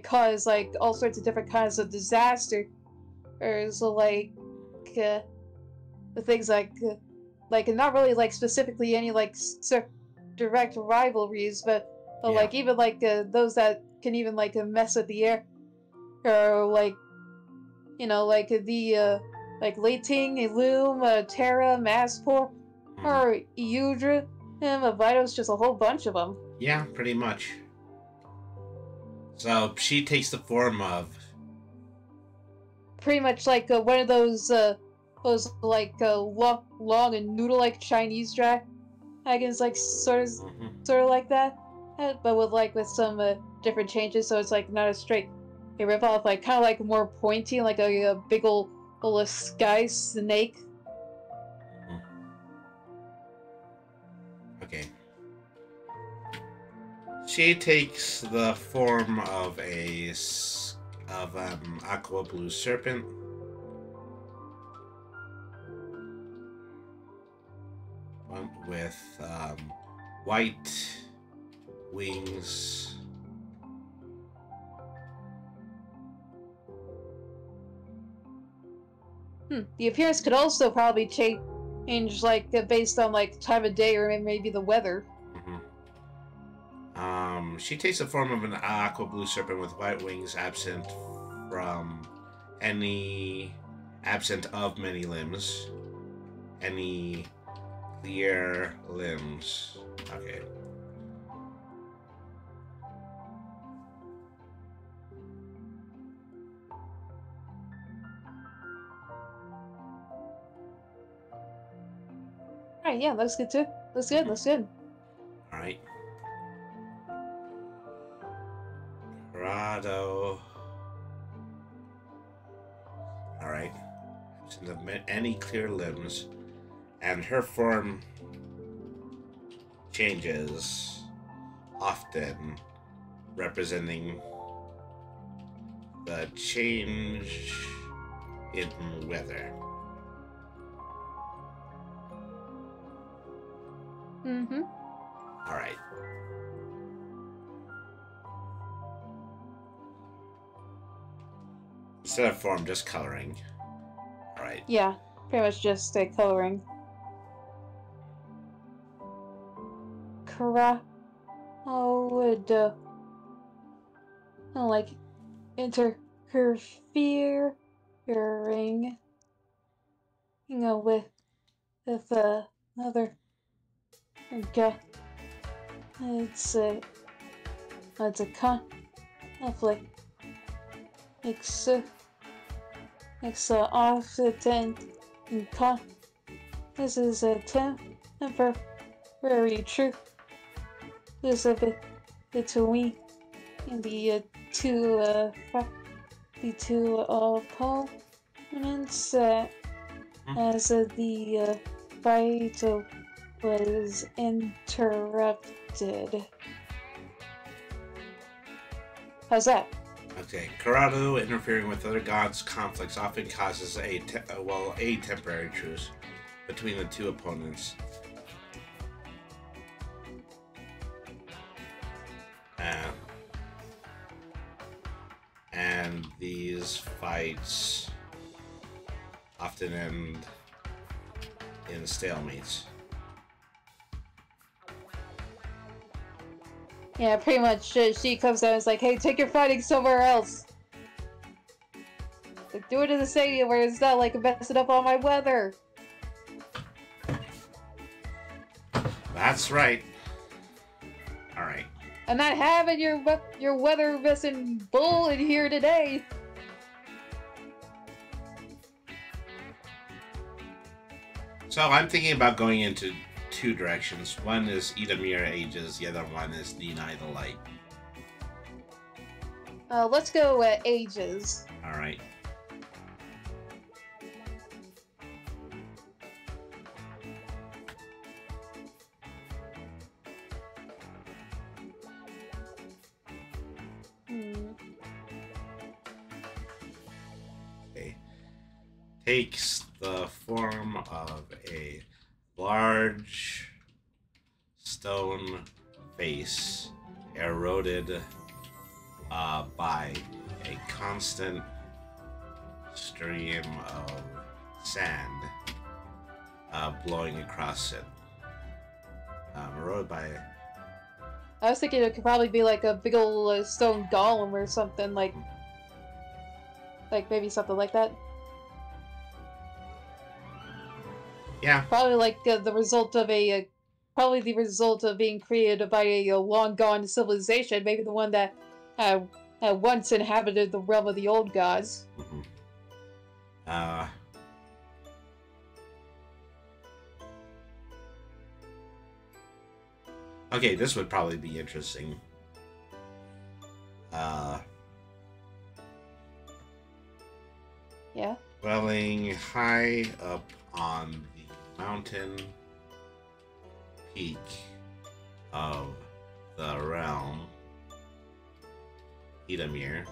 cause like all sorts of different kinds of disaster, or so uh, the things like not really like specifically any like direct rivalries, but Yeah. like even like those that can even like mess with the air, or like like the like Leiting, Illum, Terra, Maspor, or Eudra, and Vitos, just a whole bunch of them. Yeah, pretty much. So she takes the form of Pretty much like one of those like long and noodle-like Chinese dragons, like sort of like that, but with some different changes, so it's like not a straight a ripoff, like kind of like more pointy, like a big old sky snake. Okay. She takes the form of aqua blue serpent. With white wings. The appearance could also probably change like based on like time of day or maybe the weather. She takes the form of an aqua blue serpent with white wings, absent of many limbs. Any clear limbs. Okay. Alright, yeah, looks good too. Looks good. Alright. Corrado. Alright. Absent of any clear limbs. And her form changes, often representing the change in weather. Alright. Instead of form, just coloring. Alright. Yeah, pretty much just coloring. Would like interfering, with another guy. It's a conflict. It's often in this is a temporary truth. This is a bit between the two opponents as the fight was interrupted. How's that? Okay, Corrado interfering with other gods' conflicts often causes a temporary truce between the two opponents. And these fights often end in stalemates. Yeah, pretty much. She comes out and is like, "Hey, take your fighting somewhere else. Like, do it in the stadium where it's not like messing up all my weather." That's right. All right. I'm not having your weather missing bull in here today. So I'm thinking about going into two directions. One is Edamir Ages, the other one is Deny the Light. Let's go ages. Alright. Okay. Takes the form of a large stone vase eroded by a constant stream of sand blowing across it. Eroded by... I was thinking it could probably be like a big old stone golem or something, like maybe something like that. Yeah. Probably like the result of probably the result of being created by a long gone civilization, maybe the one that once inhabited the realm of the old gods. Mm-hmm. Okay, this would probably be interesting. Yeah. Dwelling high up on the mountain peak of the realm, Edamir.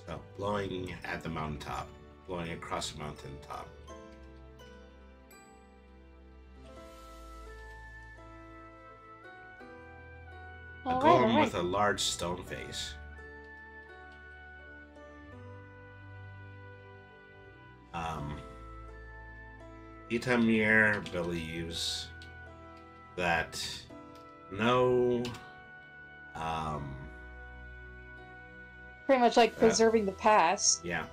So, blowing at the mountaintop. Blowing across the mountaintop. A golem with a large stone face. Edamir believes that no pretty much like preserving the past. Yeah.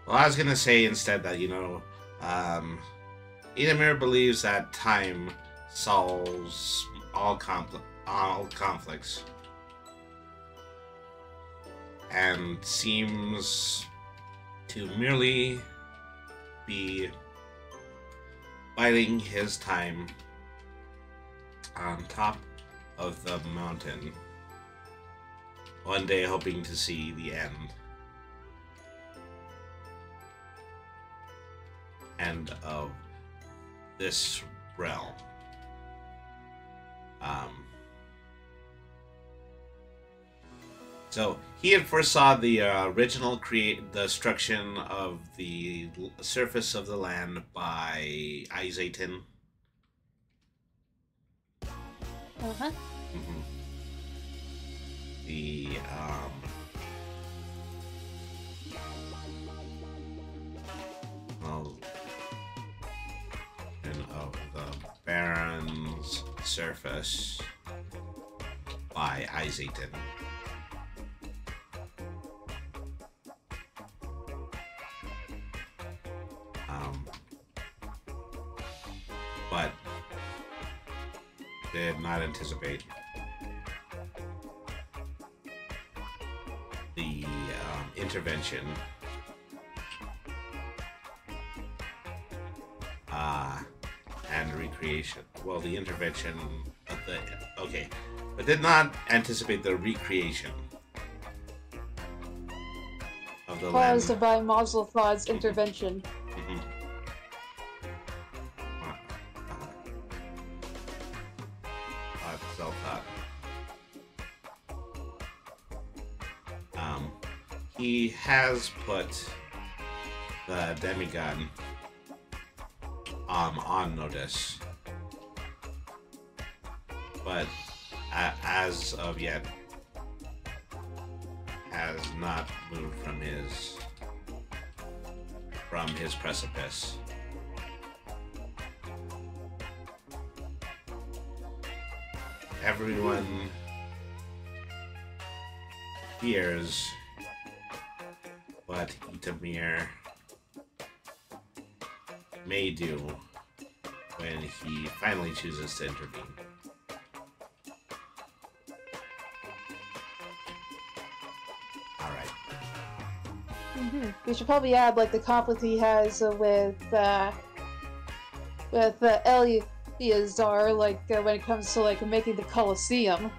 Well, I was gonna say instead that, Edamir believes that time solves all conflicts, and seems to merely be biding his time on top of the mountain, one day hoping to see the end of this realm. So he had foresaw the original destruction of the surface of the land by Isaitin. Uh-huh. Mm-hmm. The of the Baron's surface by Isaitin. But did not anticipate the intervention and recreation. Well, the intervention of the... Okay. But did not anticipate the recreation of the land. Caused by Moslethaw's intervention. Mm-hmm. He has put the demigod on notice, but as of yet has not moved from his precipice. Everyone fears what Itamir may do when he finally chooses to intervene. Alright. We should probably add like the conflict he has with Eleazar, like when it comes to like making the Colosseum.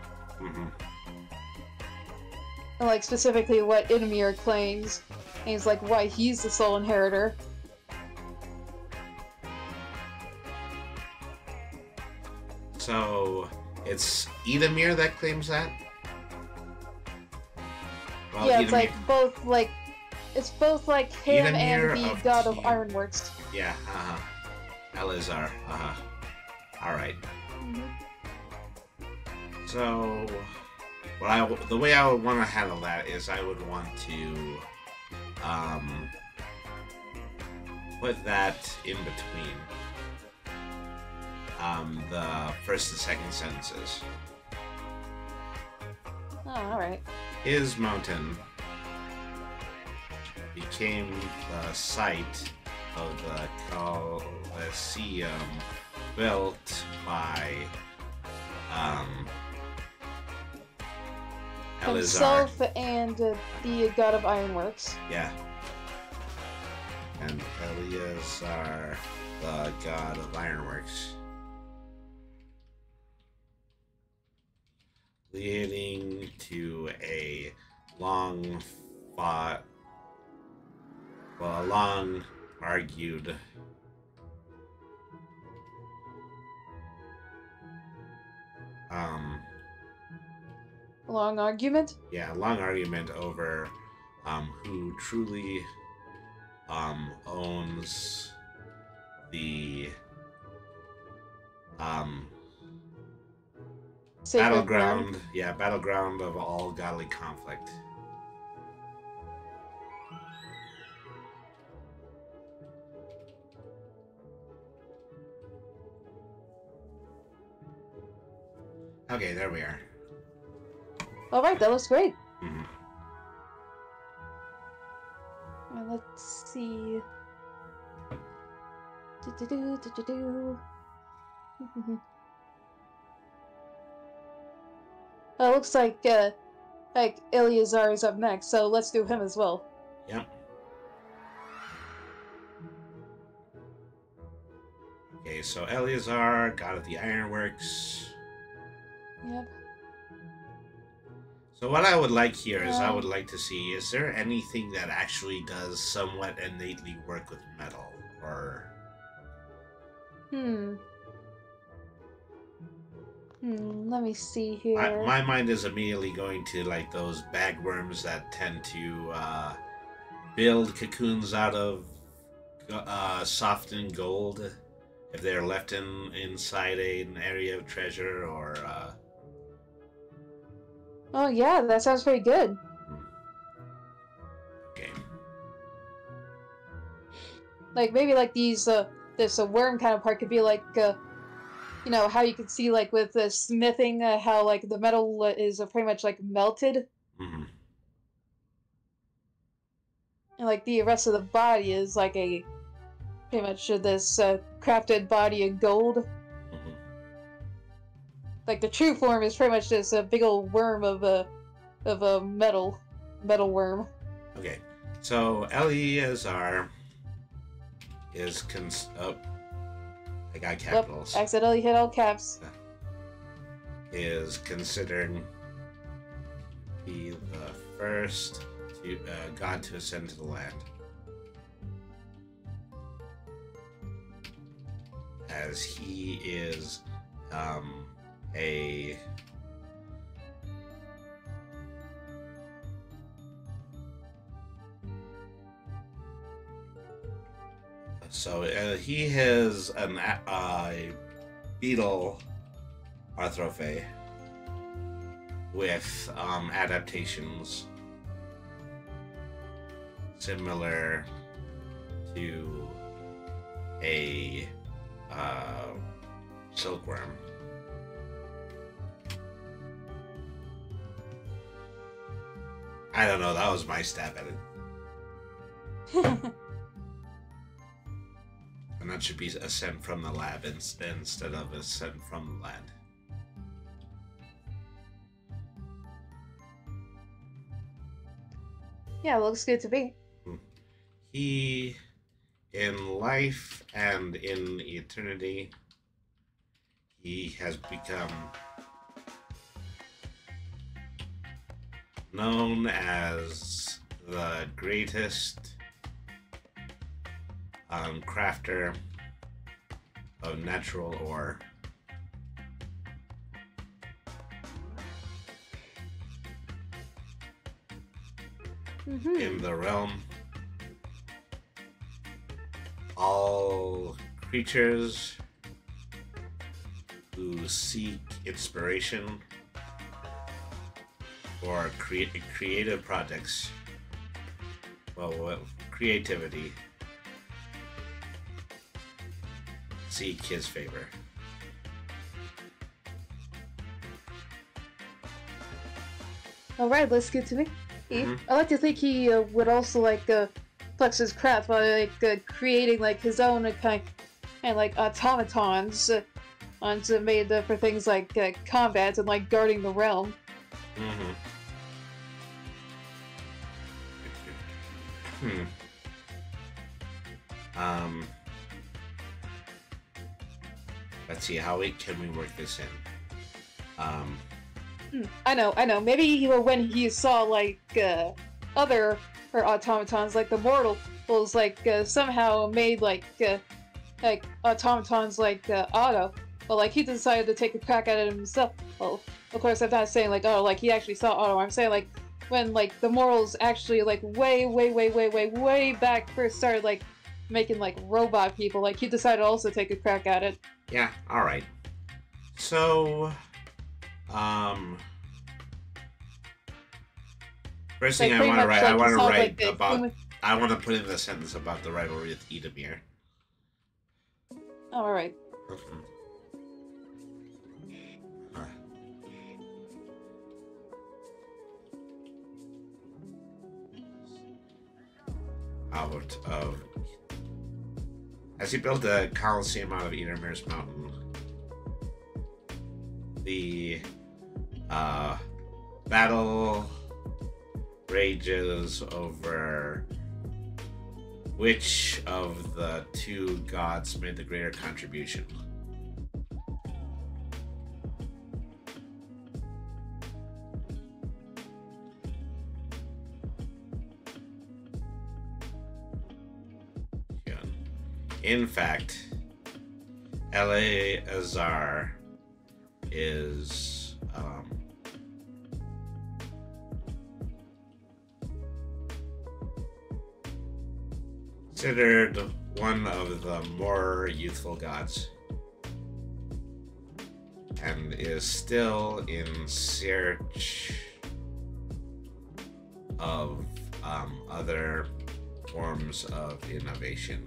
And like specifically what Itamir claims, and he's like why he's the sole inheritor. So it's Itamir that claims that? Well, Yeah, it's like both like him and the god of ironworks. Yeah, Eleazar, Alright. So the way I would want to handle that is I would want to put that in between the first and second sentences. Oh, alright. His mountain became the site of the Colosseum built by Eleazar. Himself and the god of ironworks. Yeah. And Eleazar, the god of ironworks. Leading to a long argued long argument? Yeah, long argument over who truly owns the battleground. Yeah, battleground of all godly conflict. Okay, there we are. Alright, that looks great. Mm-hmm. Let's see. It looks like Eleazar is up next, so let's do him as well. Yep. Okay, so Eleazar, god of the ironworks. Yep. So what I would like here is I would like to see, is there anything that actually does somewhat innately work with metal, or... Let me see here. My mind is immediately going to, like, those bagworms that tend to build cocoons out of softened gold if they're left inside an area of treasure, or... Oh yeah, that sounds pretty good. Okay. Like maybe like these this worm kind of part could be like you know how you can see like with the smithing how like the metal is pretty much like melted. Mm-hmm. And like the rest of the body is like a pretty much this crafted body of gold. Like the true form is pretty much just a big old worm of a metal worm. Okay, so Eleazar is I got capitals. Yep, accidentally hit all caps. Is considered to be the first god to ascend to the land, as he is he has a beetle arthrophe with adaptations similar to a silkworm. I don't know, that was my stab at it. And that should be a sent from the lab instead of a sent from the land. Yeah, looks good to me. He, in life and in eternity, he has become known as the greatest crafter of natural ore. In the realm, all creatures who seek inspiration or creative projects, well, creativity, seek his favor. Alright, looks good to me. I like to think he would also like flex his craft by like creating like his own kind and like automatons made for things like combat and like guarding the realm. Let's see, how can we work this in? I know. Maybe when he saw like other automatons, like the mortals, like somehow made like automatons like Otto, but like he decided to take a crack at it himself. Well, of course, I'm not saying like oh, like he actually saw Otto. I'm saying like when like the mortals actually like way back first started like making like robot people, like he decided to also take a crack at it. Yeah. All right. So. First thing like, I want to write, like, I want to put in the sentence about the rivalry with Edamir. Oh, alright. Out of as he built the Colosseum out of Edamir's mountain, the battle rages over which of the two gods made the greater contribution. In fact, Eleazar is considered one of the more youthful gods and is still in search of other forms of innovation.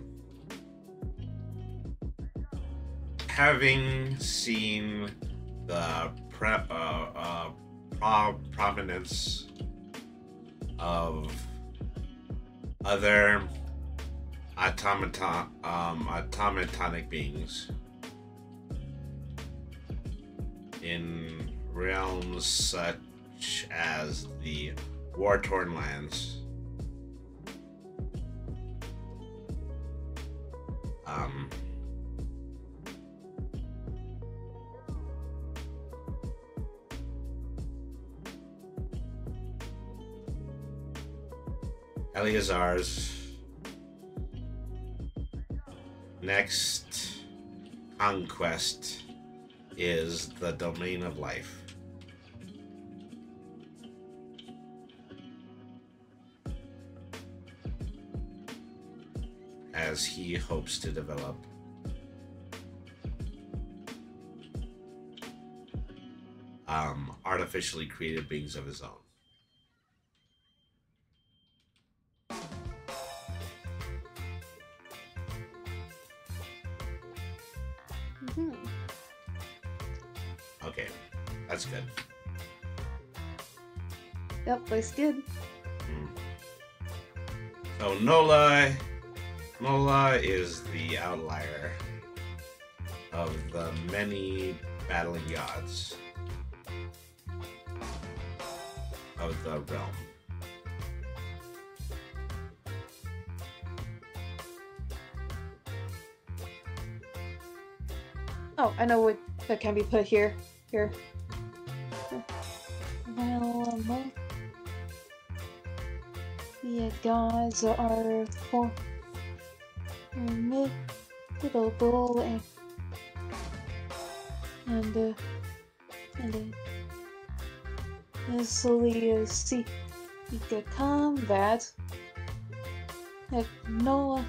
Having seen the prominence of other automatonic beings in realms such as the war-torn lands, Eleazar's next conquest is the domain of life. As he hopes to develop artificially created beings of his own. Okay, that's good. Yep, looks good. So Nola is the outlier of the many battling gods of the realm. Oh, I know what that can be put here. Here. Well, the gods are formidable and easily seek combat. If Noah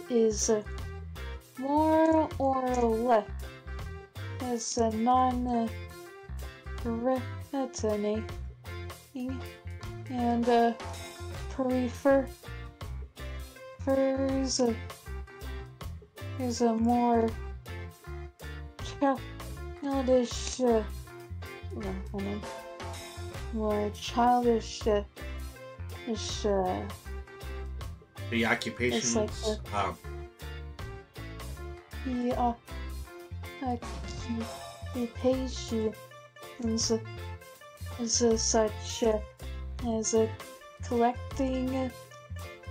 is more or less as a non-threatening and prefers is a more childish hold on. More childish Preoccupations. It's like occupations as such as collecting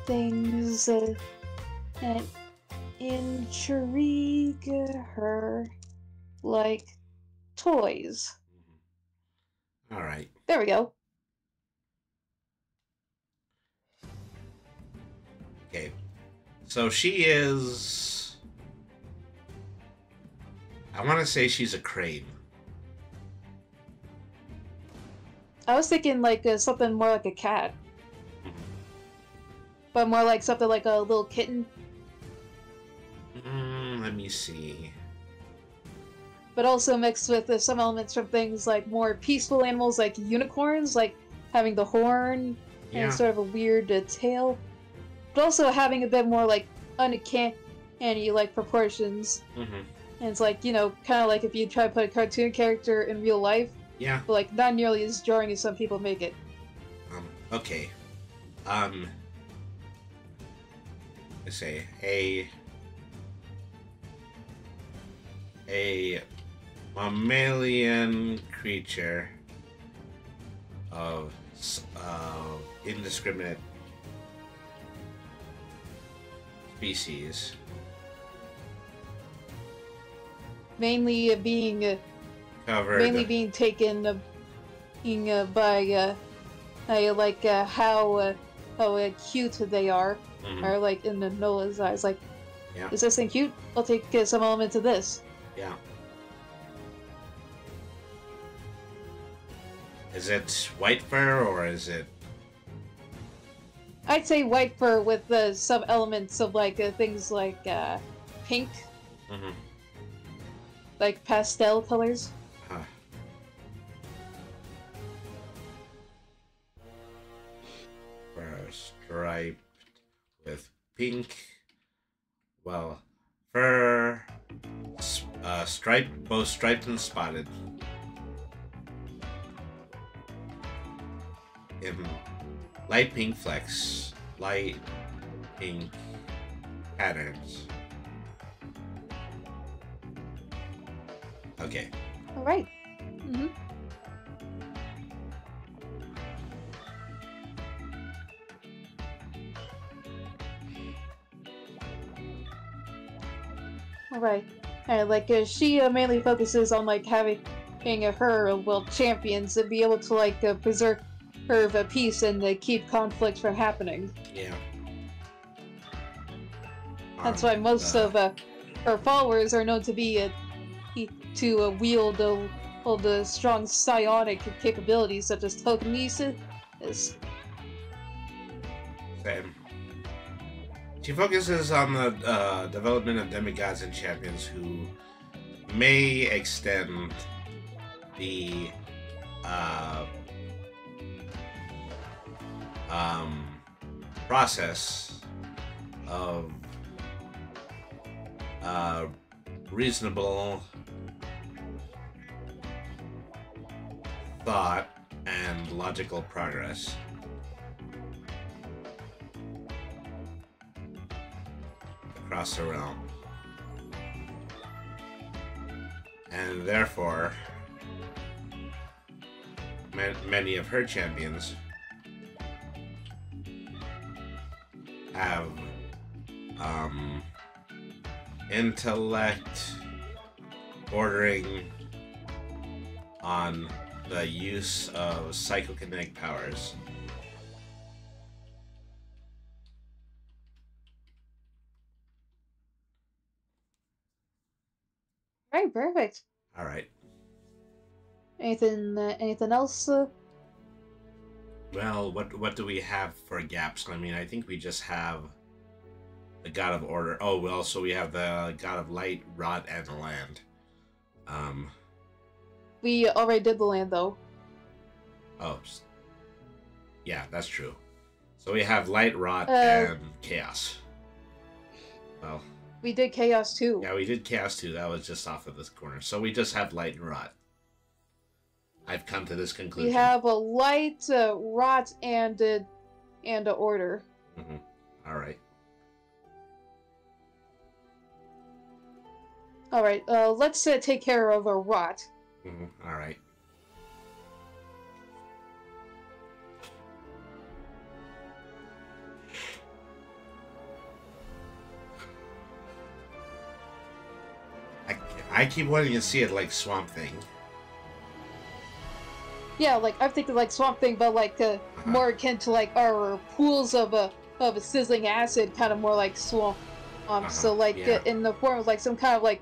things that intrigue her, like toys. All right. There we go. Okay. So she is... I want to say she's a crane. I was thinking like something more like a cat. But more like something like a little kitten. Let me see. But also mixed with some elements from things like more peaceful animals like unicorns, like having the horn and sort of a weird tail. But also having a bit more like uncanny like proportions. And it's like, you know, kind of like if you try to put a cartoon character in real life. Yeah. But like not nearly as jarring as some people make it. Okay. Let's say a mammalian creature of indiscriminate species. Mainly being Covered. Mainly being taken by like how cute they are, or like in the Nola's eyes. Like, is this thing cute? I'll take some elements of this. Yeah. Is it white fur or is it? I'd say white fur with some elements of like things like pink, like pastel colors. Fur striped with pink. Well, fur striped, both striped and spotted. In light pink flecks, light pink patterns. Okay. All right. All right. And like she mainly focuses on like having her champions to be able to like preserve her peace and keep conflict from happening. Yeah. That's why most of her followers are known to be wield all the strong psionic capabilities such as telekinesis. Same. She focuses on the development of demigods and champions who may extend the process of thought and logical progress. Across the realm. And therefore, many of her champions have intellect bordering on the use of psychokinetic powers. Right, perfect. All right. Anything else? Well, what do we have for gaps? I mean, I think we just have the God of Order. Oh, well, so we have the God of Light, Rot, and the Land. We already did the land, though. Oh, yeah, that's true. So we have Light, Rot, and Chaos. Well, we did Chaos too. Yeah, we did Chaos too. That was just off of this corner. So we just have Light and Rot. I've come to this conclusion. We have a Light, Rot, and a Order. Mm-hmm. All right. All right. Let's take care of a Rot. Mm-hmm. All right. I keep wanting to see it like Swamp Thing. Yeah, like I'm thinking like Swamp Thing, but like more akin to like our pools of a sizzling acid, kind of more like swamp. So like in the form of like some kind of like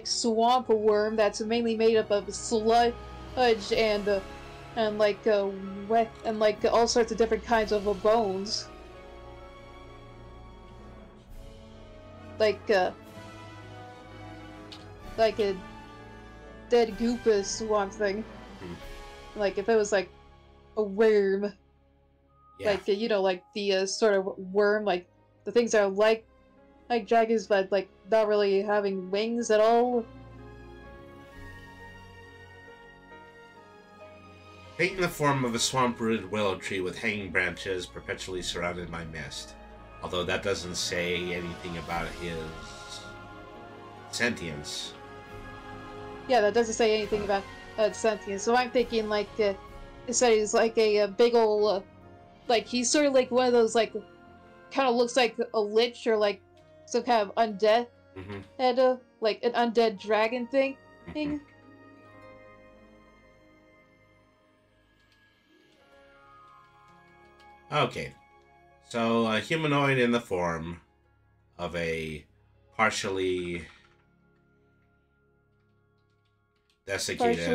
swamp worm that's mainly made up of sludge and like wet and like all sorts of different kinds of bones. Like a dead goopus swamp thing. Like if it was like a worm, like you know, like the sort of worm, like the things that are like dragons, but like not really having wings at all. Taking the form of a swamp-rooted willow tree with hanging branches perpetually surrounded by mist. Although that doesn't say anything about his sentience. Yeah, that doesn't say anything about sentience. So I'm thinking like it said he's like a big old like he's sort of like one of those like kind of looks like a lich or like some kind of undead and like an undead dragon thing. Okay, so a humanoid in the form of a partially desiccated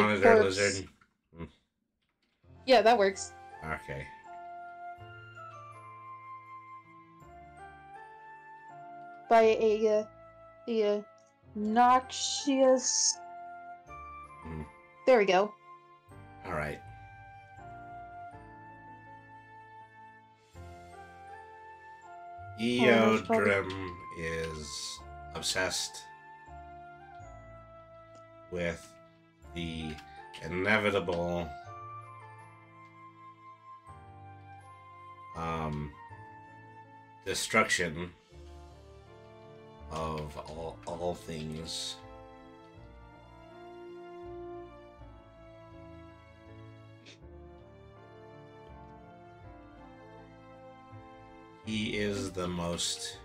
monitor corpse. lizard. Yeah, that works. Okay. By a noxious. There we go. All right. Eodrim is obsessed with the inevitable destruction of all things. He is the most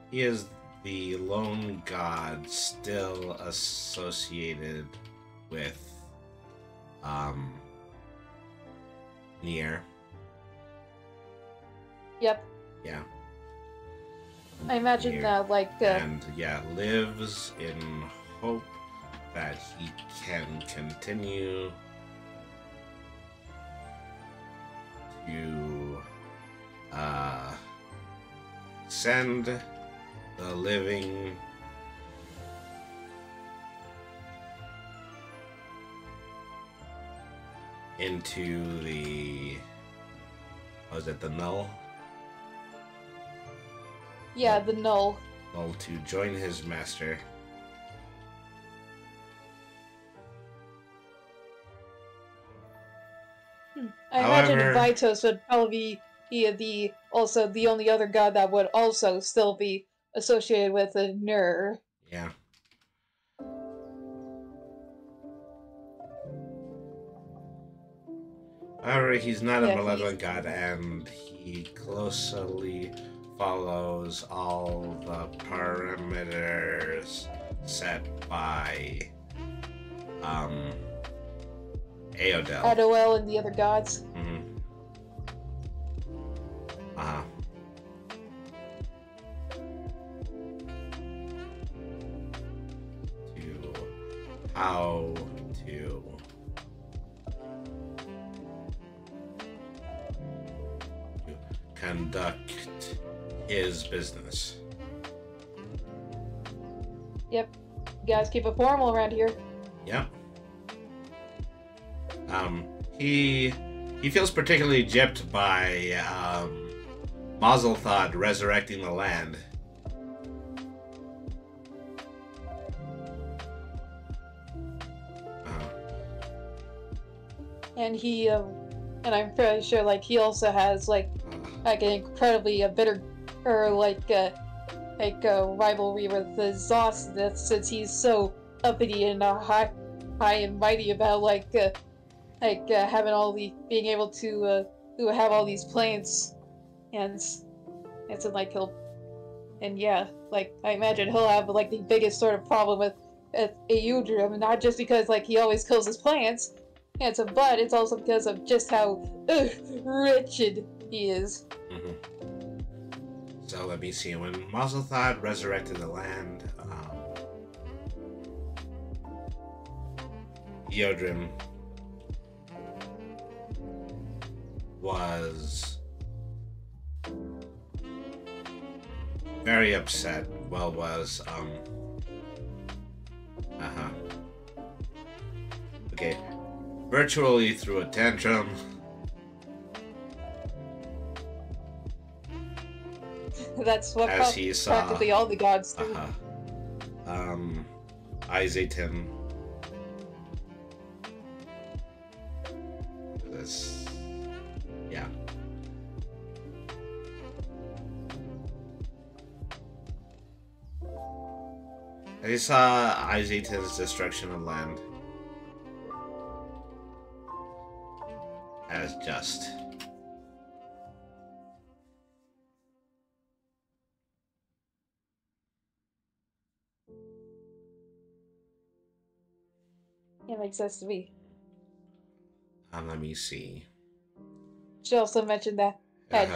he is the lone god still associated with Nier. Yep. Yeah. I imagine Nier. like and yeah, lives in hope that he can continue to send the living into the, was it the null? Yeah, the null. Null to join his master. I However, imagine Vitos would probably be also the only other god that would also still be associated with a Nur. Yeah. However, he's not a malevolent god, and he closely follows all the parameters set by Aodel. Adoel and the other gods. Mm-hmm. To how to conduct his business. Yep. You guys keep it formal around here. Yep. He feels particularly gypped by Mazelthod resurrecting the land. And he, and I'm pretty sure, like, he also has, like an incredibly bitter, or, rivalry with the Zosnith, since he's so uppity and high and mighty about, having all the, being able to have all these plants, and so, like, I imagine he'll have, like, the biggest sort of problem with Eudrim, not just because, like, he always kills his plants, but it's also because of just how wretched he is. Mm-hmm. So let me see. When Mazelthod resurrected the land, Eodrim was very upset. Okay. Virtually threw a tantrum. That's what practically all the gods do. Izatan. Yeah. And he saw Izatan's destruction of land as just. It makes sense to me. Let me see. She also mentioned that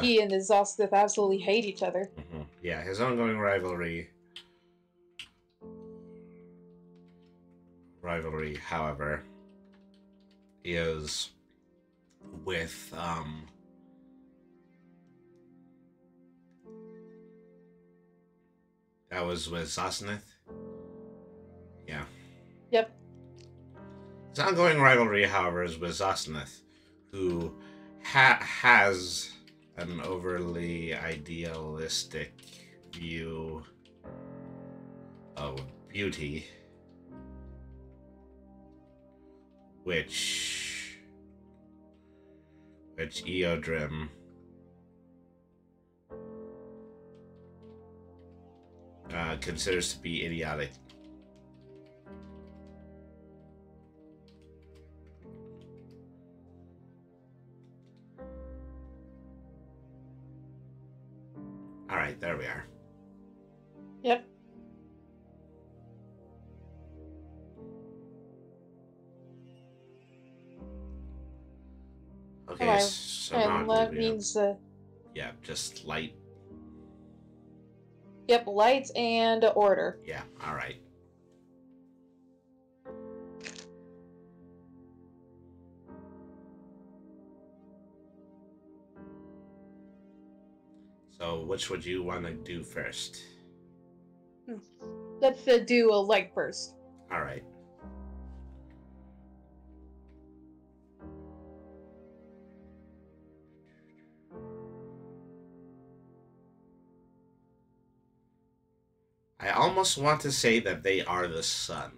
he and the Zosnith absolutely hate each other. Mm-hmm. Yeah, his ongoing rivalry, however, is with that was with Zosnith. Yeah. Yep. His ongoing rivalry, however, is with Zosnith, who has an overly idealistic view of beauty, which Eodrim considers to be idiotic. Alright, there we are. Yep. Okay, so and that means yeah, just light. Yep, light and order. Yeah, alright. So, which would you want to do first? Let's do a light first. Alright. I almost want to say that they are the sun.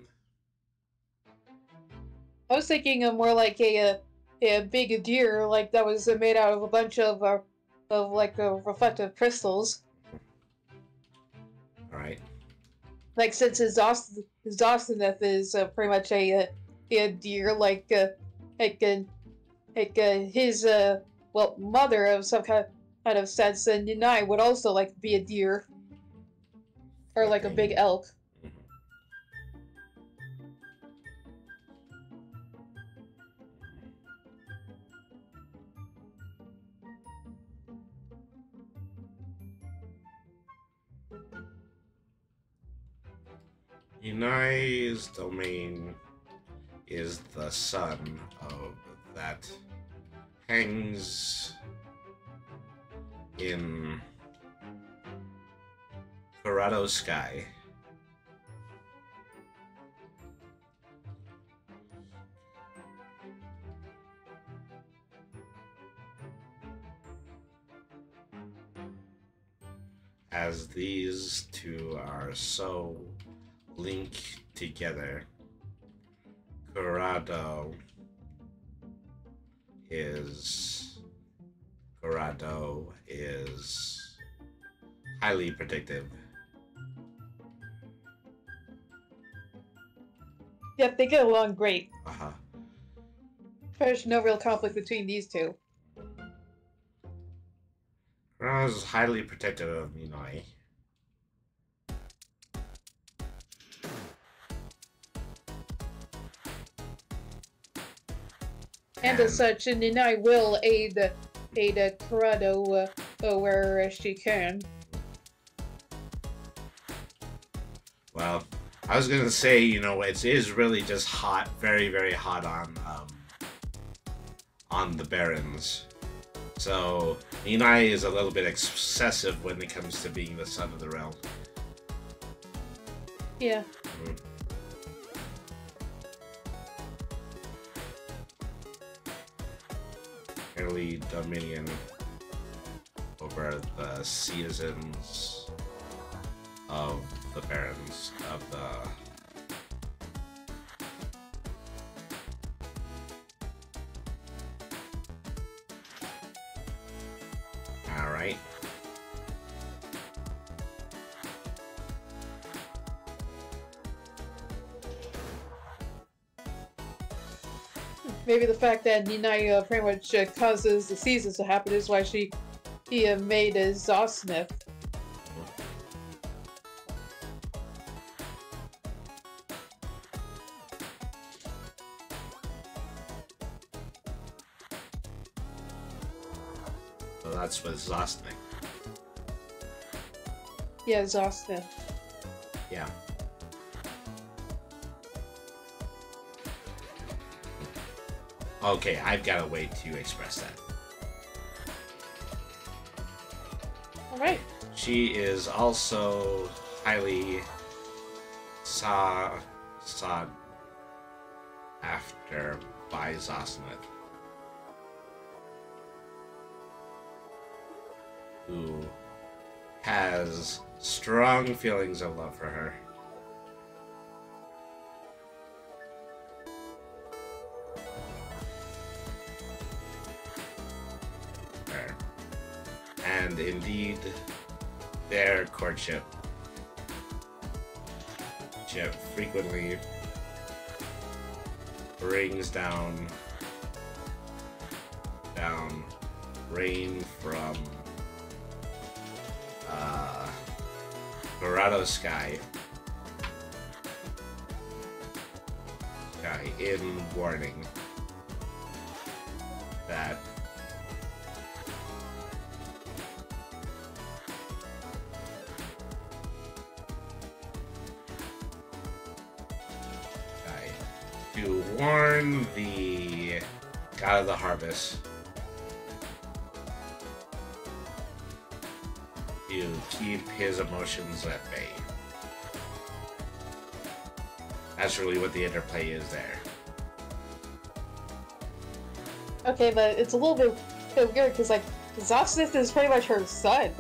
I was thinking of more like a big deer, like that was made out of a bunch of reflective crystals. All right. Like since his Zosteneth is pretty much a deer, like his well mother of some kind of sense, and Yanai would also like be a deer or like a big elk. Yunai's domain is the sun of that hangs in Corrado sky. As these two are so linked together, Corrado is highly predictive. Yep, they get along great. Uh-huh. There's no real conflict between these two. Corrado is highly protective of Yunai. And as such, Yanai will aid Corrado where she can. Well, I was gonna say, it is really just hot, very, very hot on the Barons. So Yanai is a little bit excessive when it comes to being the son of the realm. Yeah. Mm. Early dominion over the citizens of the Barons of the Alright. Maybe the fact that Yanai pretty much causes the seasons to happen is why he made a Zosteneth. So that's with Zostnik. Yeah, Zosteneth. Yeah. Okay, I've got a way to express that. Alright. She is also highly sought after by Zosnith, who has strong feelings of love for her. And indeed, their courtship frequently brings down rain from Dorado sky in warning that to warn the god of the harvest to keep his emotions at bay. That's really what the interplay is there. Okay, but it's a little bit weird because, like, Zostenith is pretty much her son.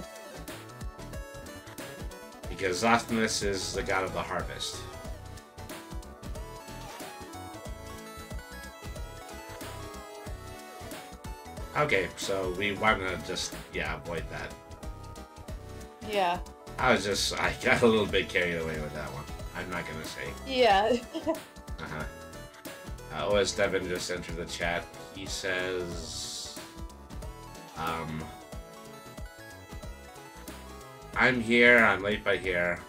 because Zosnus is the god of the harvest. Okay, so we want to just, yeah, avoid that. Yeah. I got a little bit carried away with that one. I'm not gonna say. Yeah. OS Devin just entered the chat. He says, I'm here, I'm late by here.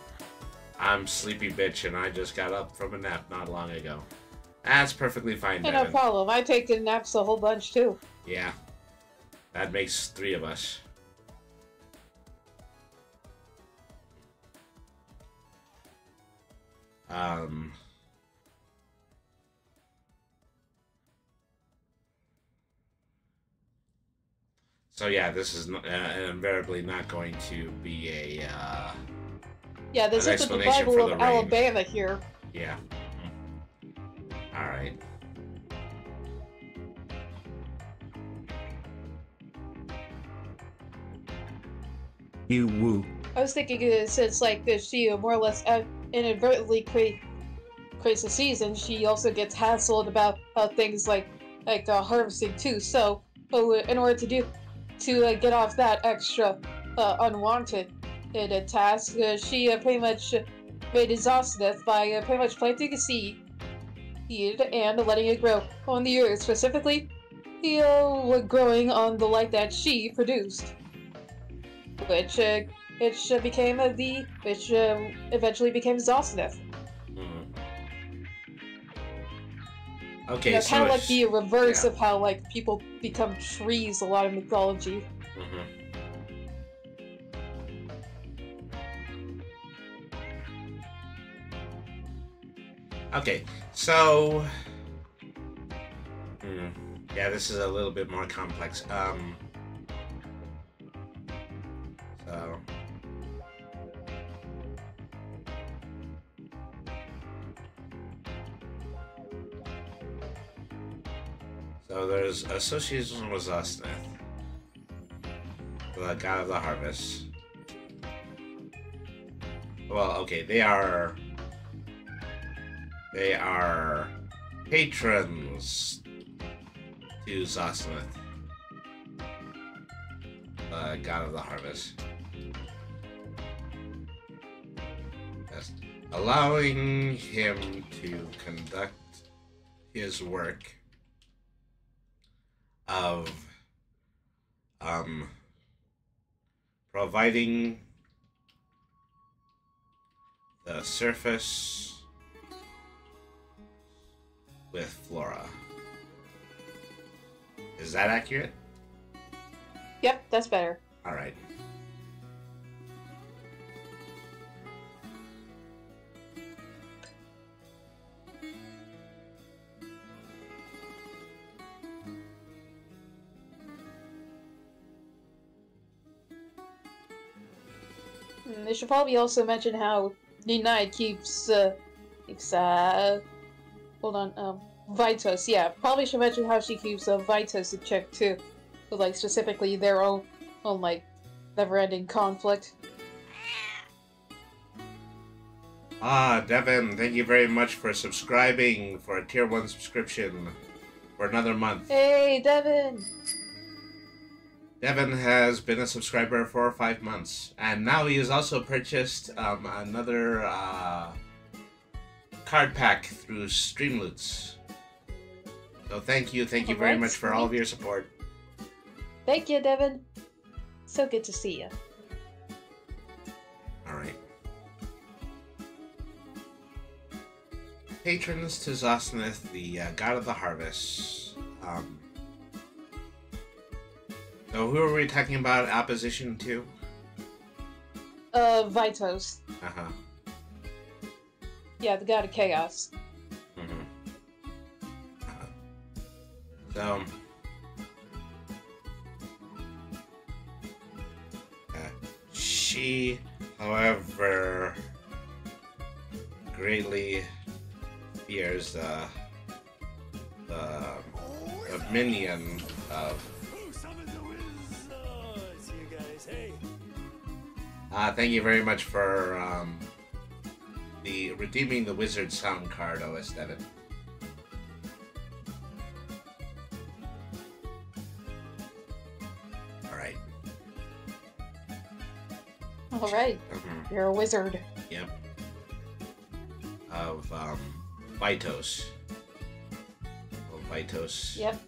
I'm sleepy bitch and I just got up from a nap not long ago. That's perfectly fine, Yeah, Devin. no problem. I take naps a whole bunch too. Yeah. That makes 3 of us. So yeah, this is invariably not going to be a yeah, this isn't the Bible of Alabama here. Yeah. All right. You woo. I was thinking since like she more or less inadvertently creates a season, she also gets hassled about things like harvesting too. So in order to get off that extra unwanted task, she pretty much made exhaustive by pretty much planting a seed and letting it grow on the earth, specifically growing on the light that she produced, which eventually became exhaustive. Okay, you know, so kind of like the reverse of how like people become trees. A lot of mythology. Okay, so yeah, this is a little bit more complex. So there's association with Zosnith, the god of the harvest. Well, okay, they are patrons to Zosnith, the god of the harvest. Yes. Allowing him to conduct his work of providing the surface with flora. Is that accurate? Yep, that's better. All right. They should probably also mention how Ninai keeps hold on, Vitos. Yeah, probably should mention how she keeps Vitos in check too, with like specifically their own like never-ending conflict. Devin, thank you very much for subscribing for a tier 1 subscription for another month. Hey, Devin! Devin has been a subscriber for 5 months, and now he has also purchased another card pack through Streamloots. So thank you very much for all of your support. Thank you, Devin. So good to see you. Alright. Patrons to Zosnith, the god of the harvest. So who are we talking about opposition to? Vitos. Uh-huh. Yeah, the god of chaos. So... she, however, greatly fears the minion of Thank you very much for the redeeming the wizard sound card, OS Devin. Alright. Alright. You're a wizard. Yep. Of Vitos. Vitos. Yep.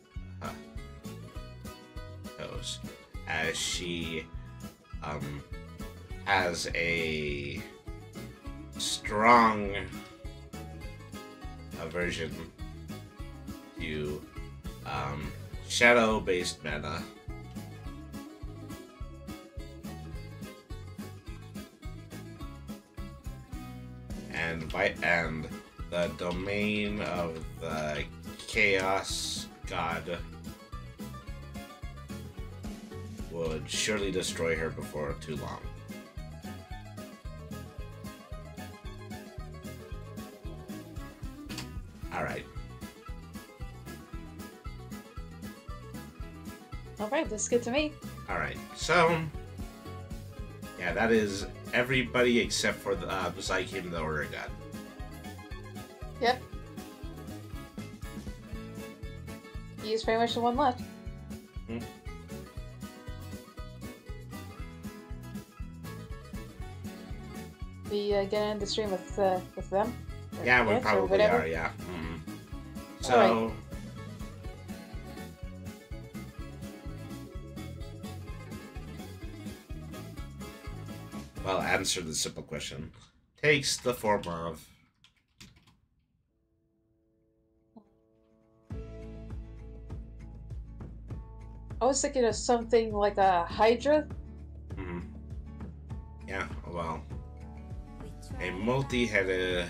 Vitos. As she has a strong aversion to shadow-based mana. And the domain of the Chaos God would surely destroy her before too long. Alright. Alright, that's good to me. Alright, so... yeah, that is everybody except for the Zykim, the Order God. Yep. He's pretty much the one left. We get in the stream with them? Yeah, we or probably whatever? are, yeah. So... Alright. well, answer the simple question. Takes the form of... I was thinking of something like a Hydra. yeah, well... a multi-headed...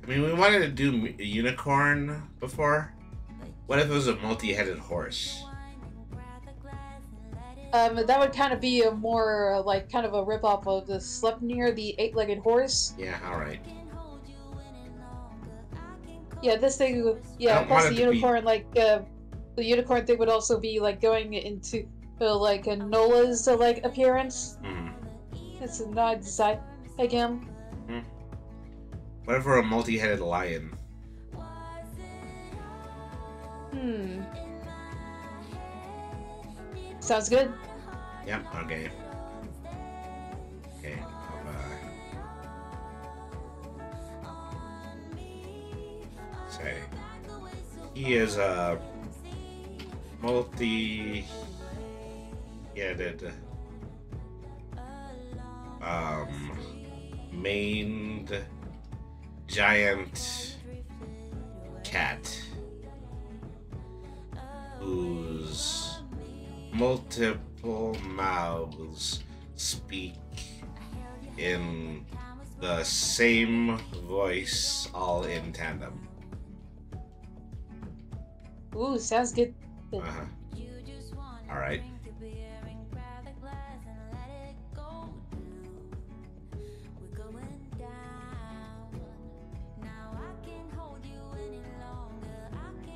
I mean, we wanted to do a unicorn before. What if it was a multi-headed horse? That would kind of be a more, like, kind of a rip-off of the Sleipnir, the eight-legged horse. Yeah, alright. Yeah, this thing, yeah, plus the unicorn, like, the unicorn thing would also be, like, going into, like, a Nola's, like, appearance. It's a nod design again. What if we're a multi-headed lion? Sounds good. Yep, okay. Okay, say he is a multi-headed maned giant cat whose multiple mouths speak in the same voice, all in tandem. Ooh, sounds good. Alright.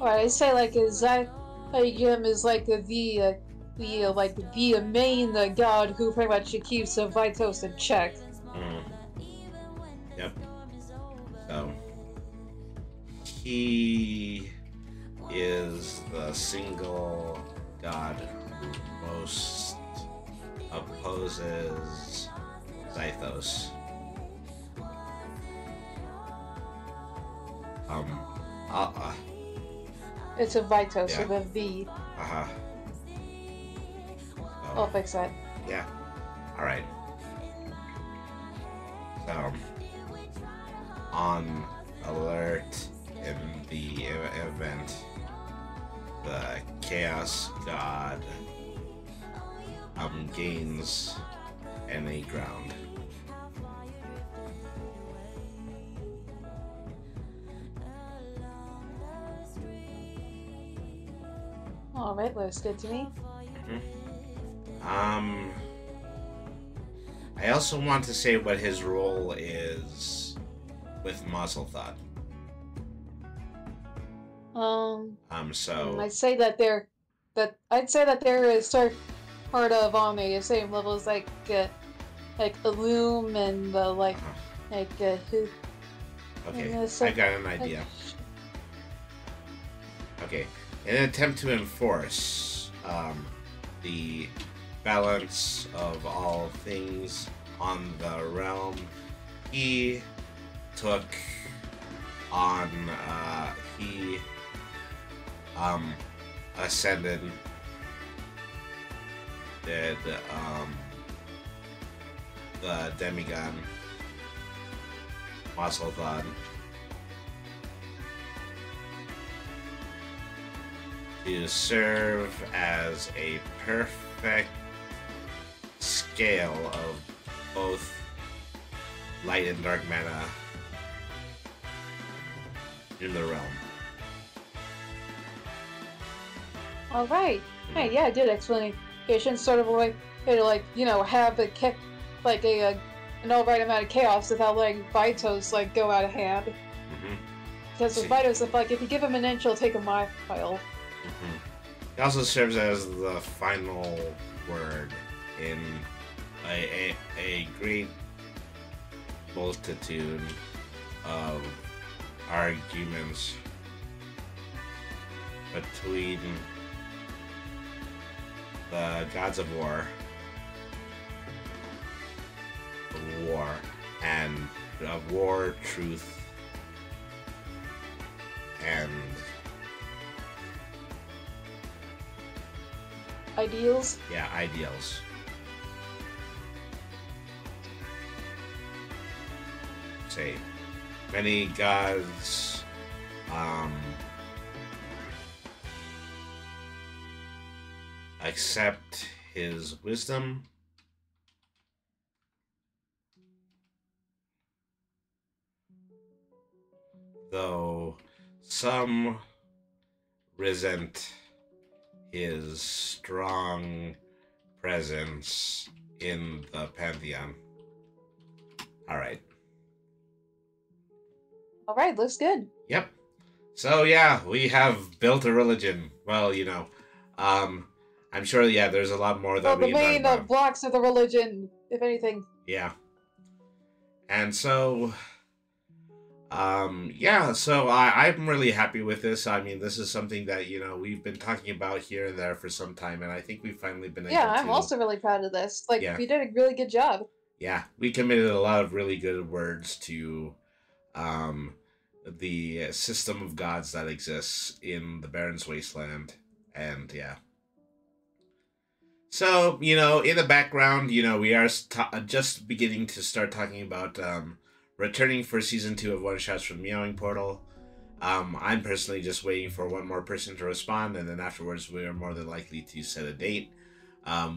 Alright, I say like Zykim is like the main god who pretty much keeps Vitos in check. Yep. So he is the single god who most opposes Zythos. It's a Vitos Yeah. with a V. I'll fix that. Yeah. Alright. So, on alert in the event, the Chaos God gains any ground. Alright, looks good to me. I also want to say what his role is with Mazelthot. So So I'd say that they're but I'd say that they're sort of on the same level as like Illum and who. Okay, And, I got an idea. Okay, in an attempt to enforce the balance of all things on the realm, he took on he ascended the demigod Mazelthon to serve as a perfect scale of both light and dark mana in the realm. All right. Hey, yeah, I did explanation. Sort of a way to have an alright amount of chaos without letting Vitos go out of hand. Mm-hmm. Because with Vitos, if you give him an inch, he'll take a mile. Mm-hmm. It also serves as the final word in a great multitude of arguments between the gods of war and war, truth, and ideals. Yeah, ideals. Say, many gods accept his wisdom, though some resent his strong presence in the pantheon. Alright, looks good. Yep. So yeah, we have built a religion. Well, I'm sure, yeah, there's a lot more that we the main can talk about. blocks of the religion, if anything. Yeah. And so, yeah, so I'm really happy with this. I mean, this is something that, we've been talking about here and there for some time, and I think we've finally been able to... Yeah, I'm also really proud of this. Yeah. We did a really good job. Yeah, we committed a lot of really good words to, the system of gods that exists in the Baron's Wasteland, and yeah. So, in the background, we are just beginning to start talking about returning for Season 2 of One Shots from Meowing Portal. I'm personally just waiting for one more person to respond, and then afterwards we are more than likely to set a date.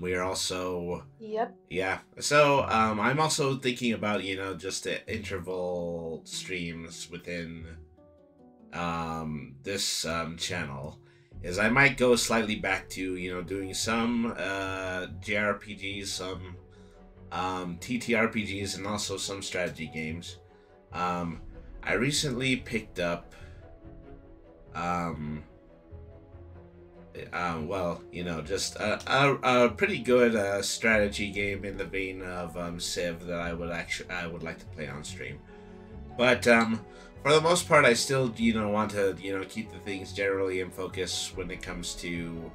We are also... Yep. Yeah. So, I'm also thinking about, just interval streams within this channel. Is I might go slightly back to, doing some JRPGs, some TTRPGs, and also some strategy games. I recently picked up, just a pretty good strategy game in the vein of Civ that I would like to play on stream. But for the most part, I still want to keep the things generally in focus when it comes to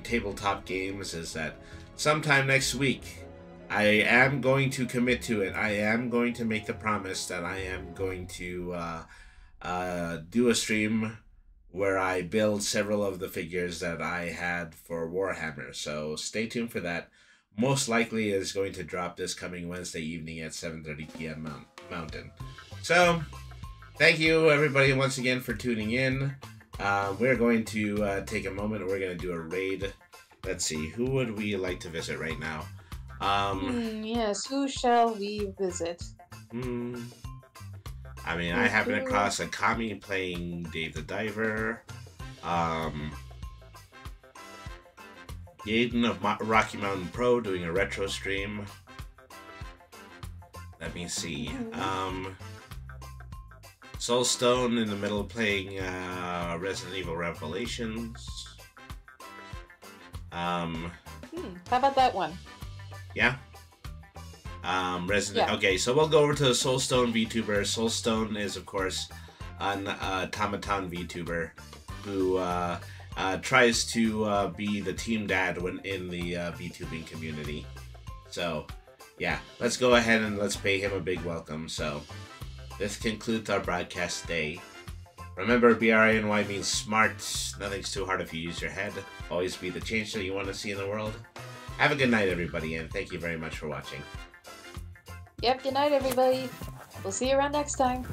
tabletop games. Is that sometime next week I am going to commit to it. I am going to make the promise that I am going to do a stream where I build several of the figures that I had for Warhammer. So stay tuned for that. Most likely is going to drop this coming Wednesday evening at 7:30 p.m. Mountain. So thank you everybody once again for tuning in. We're going to take a moment. We're going to do a raid. Let's see, who would we like to visit right now? Yes, who shall we visit? I mean, I happened across a Kami playing Dave the Diver. Yaden of Rocky Mountain Pro doing a retro stream. Let me see. Soulstone in the middle playing Resident Evil Revelations. How about that one? Yeah. Resident. Yeah. Okay, so we'll go over to the Soulstone VTuber. Soulstone is, of course, an automaton VTuber who tries to be the team dad when in the VTubing community. So, yeah, let's go ahead and let's pay him a big welcome. So, this concludes our broadcast day. Remember, BRINY means smart. Nothing's too hard if you use your head. Always be the change that you want to see in the world. Have a good night, everybody, and thank you very much for watching. Yep, good night, everybody. We'll see you around next time.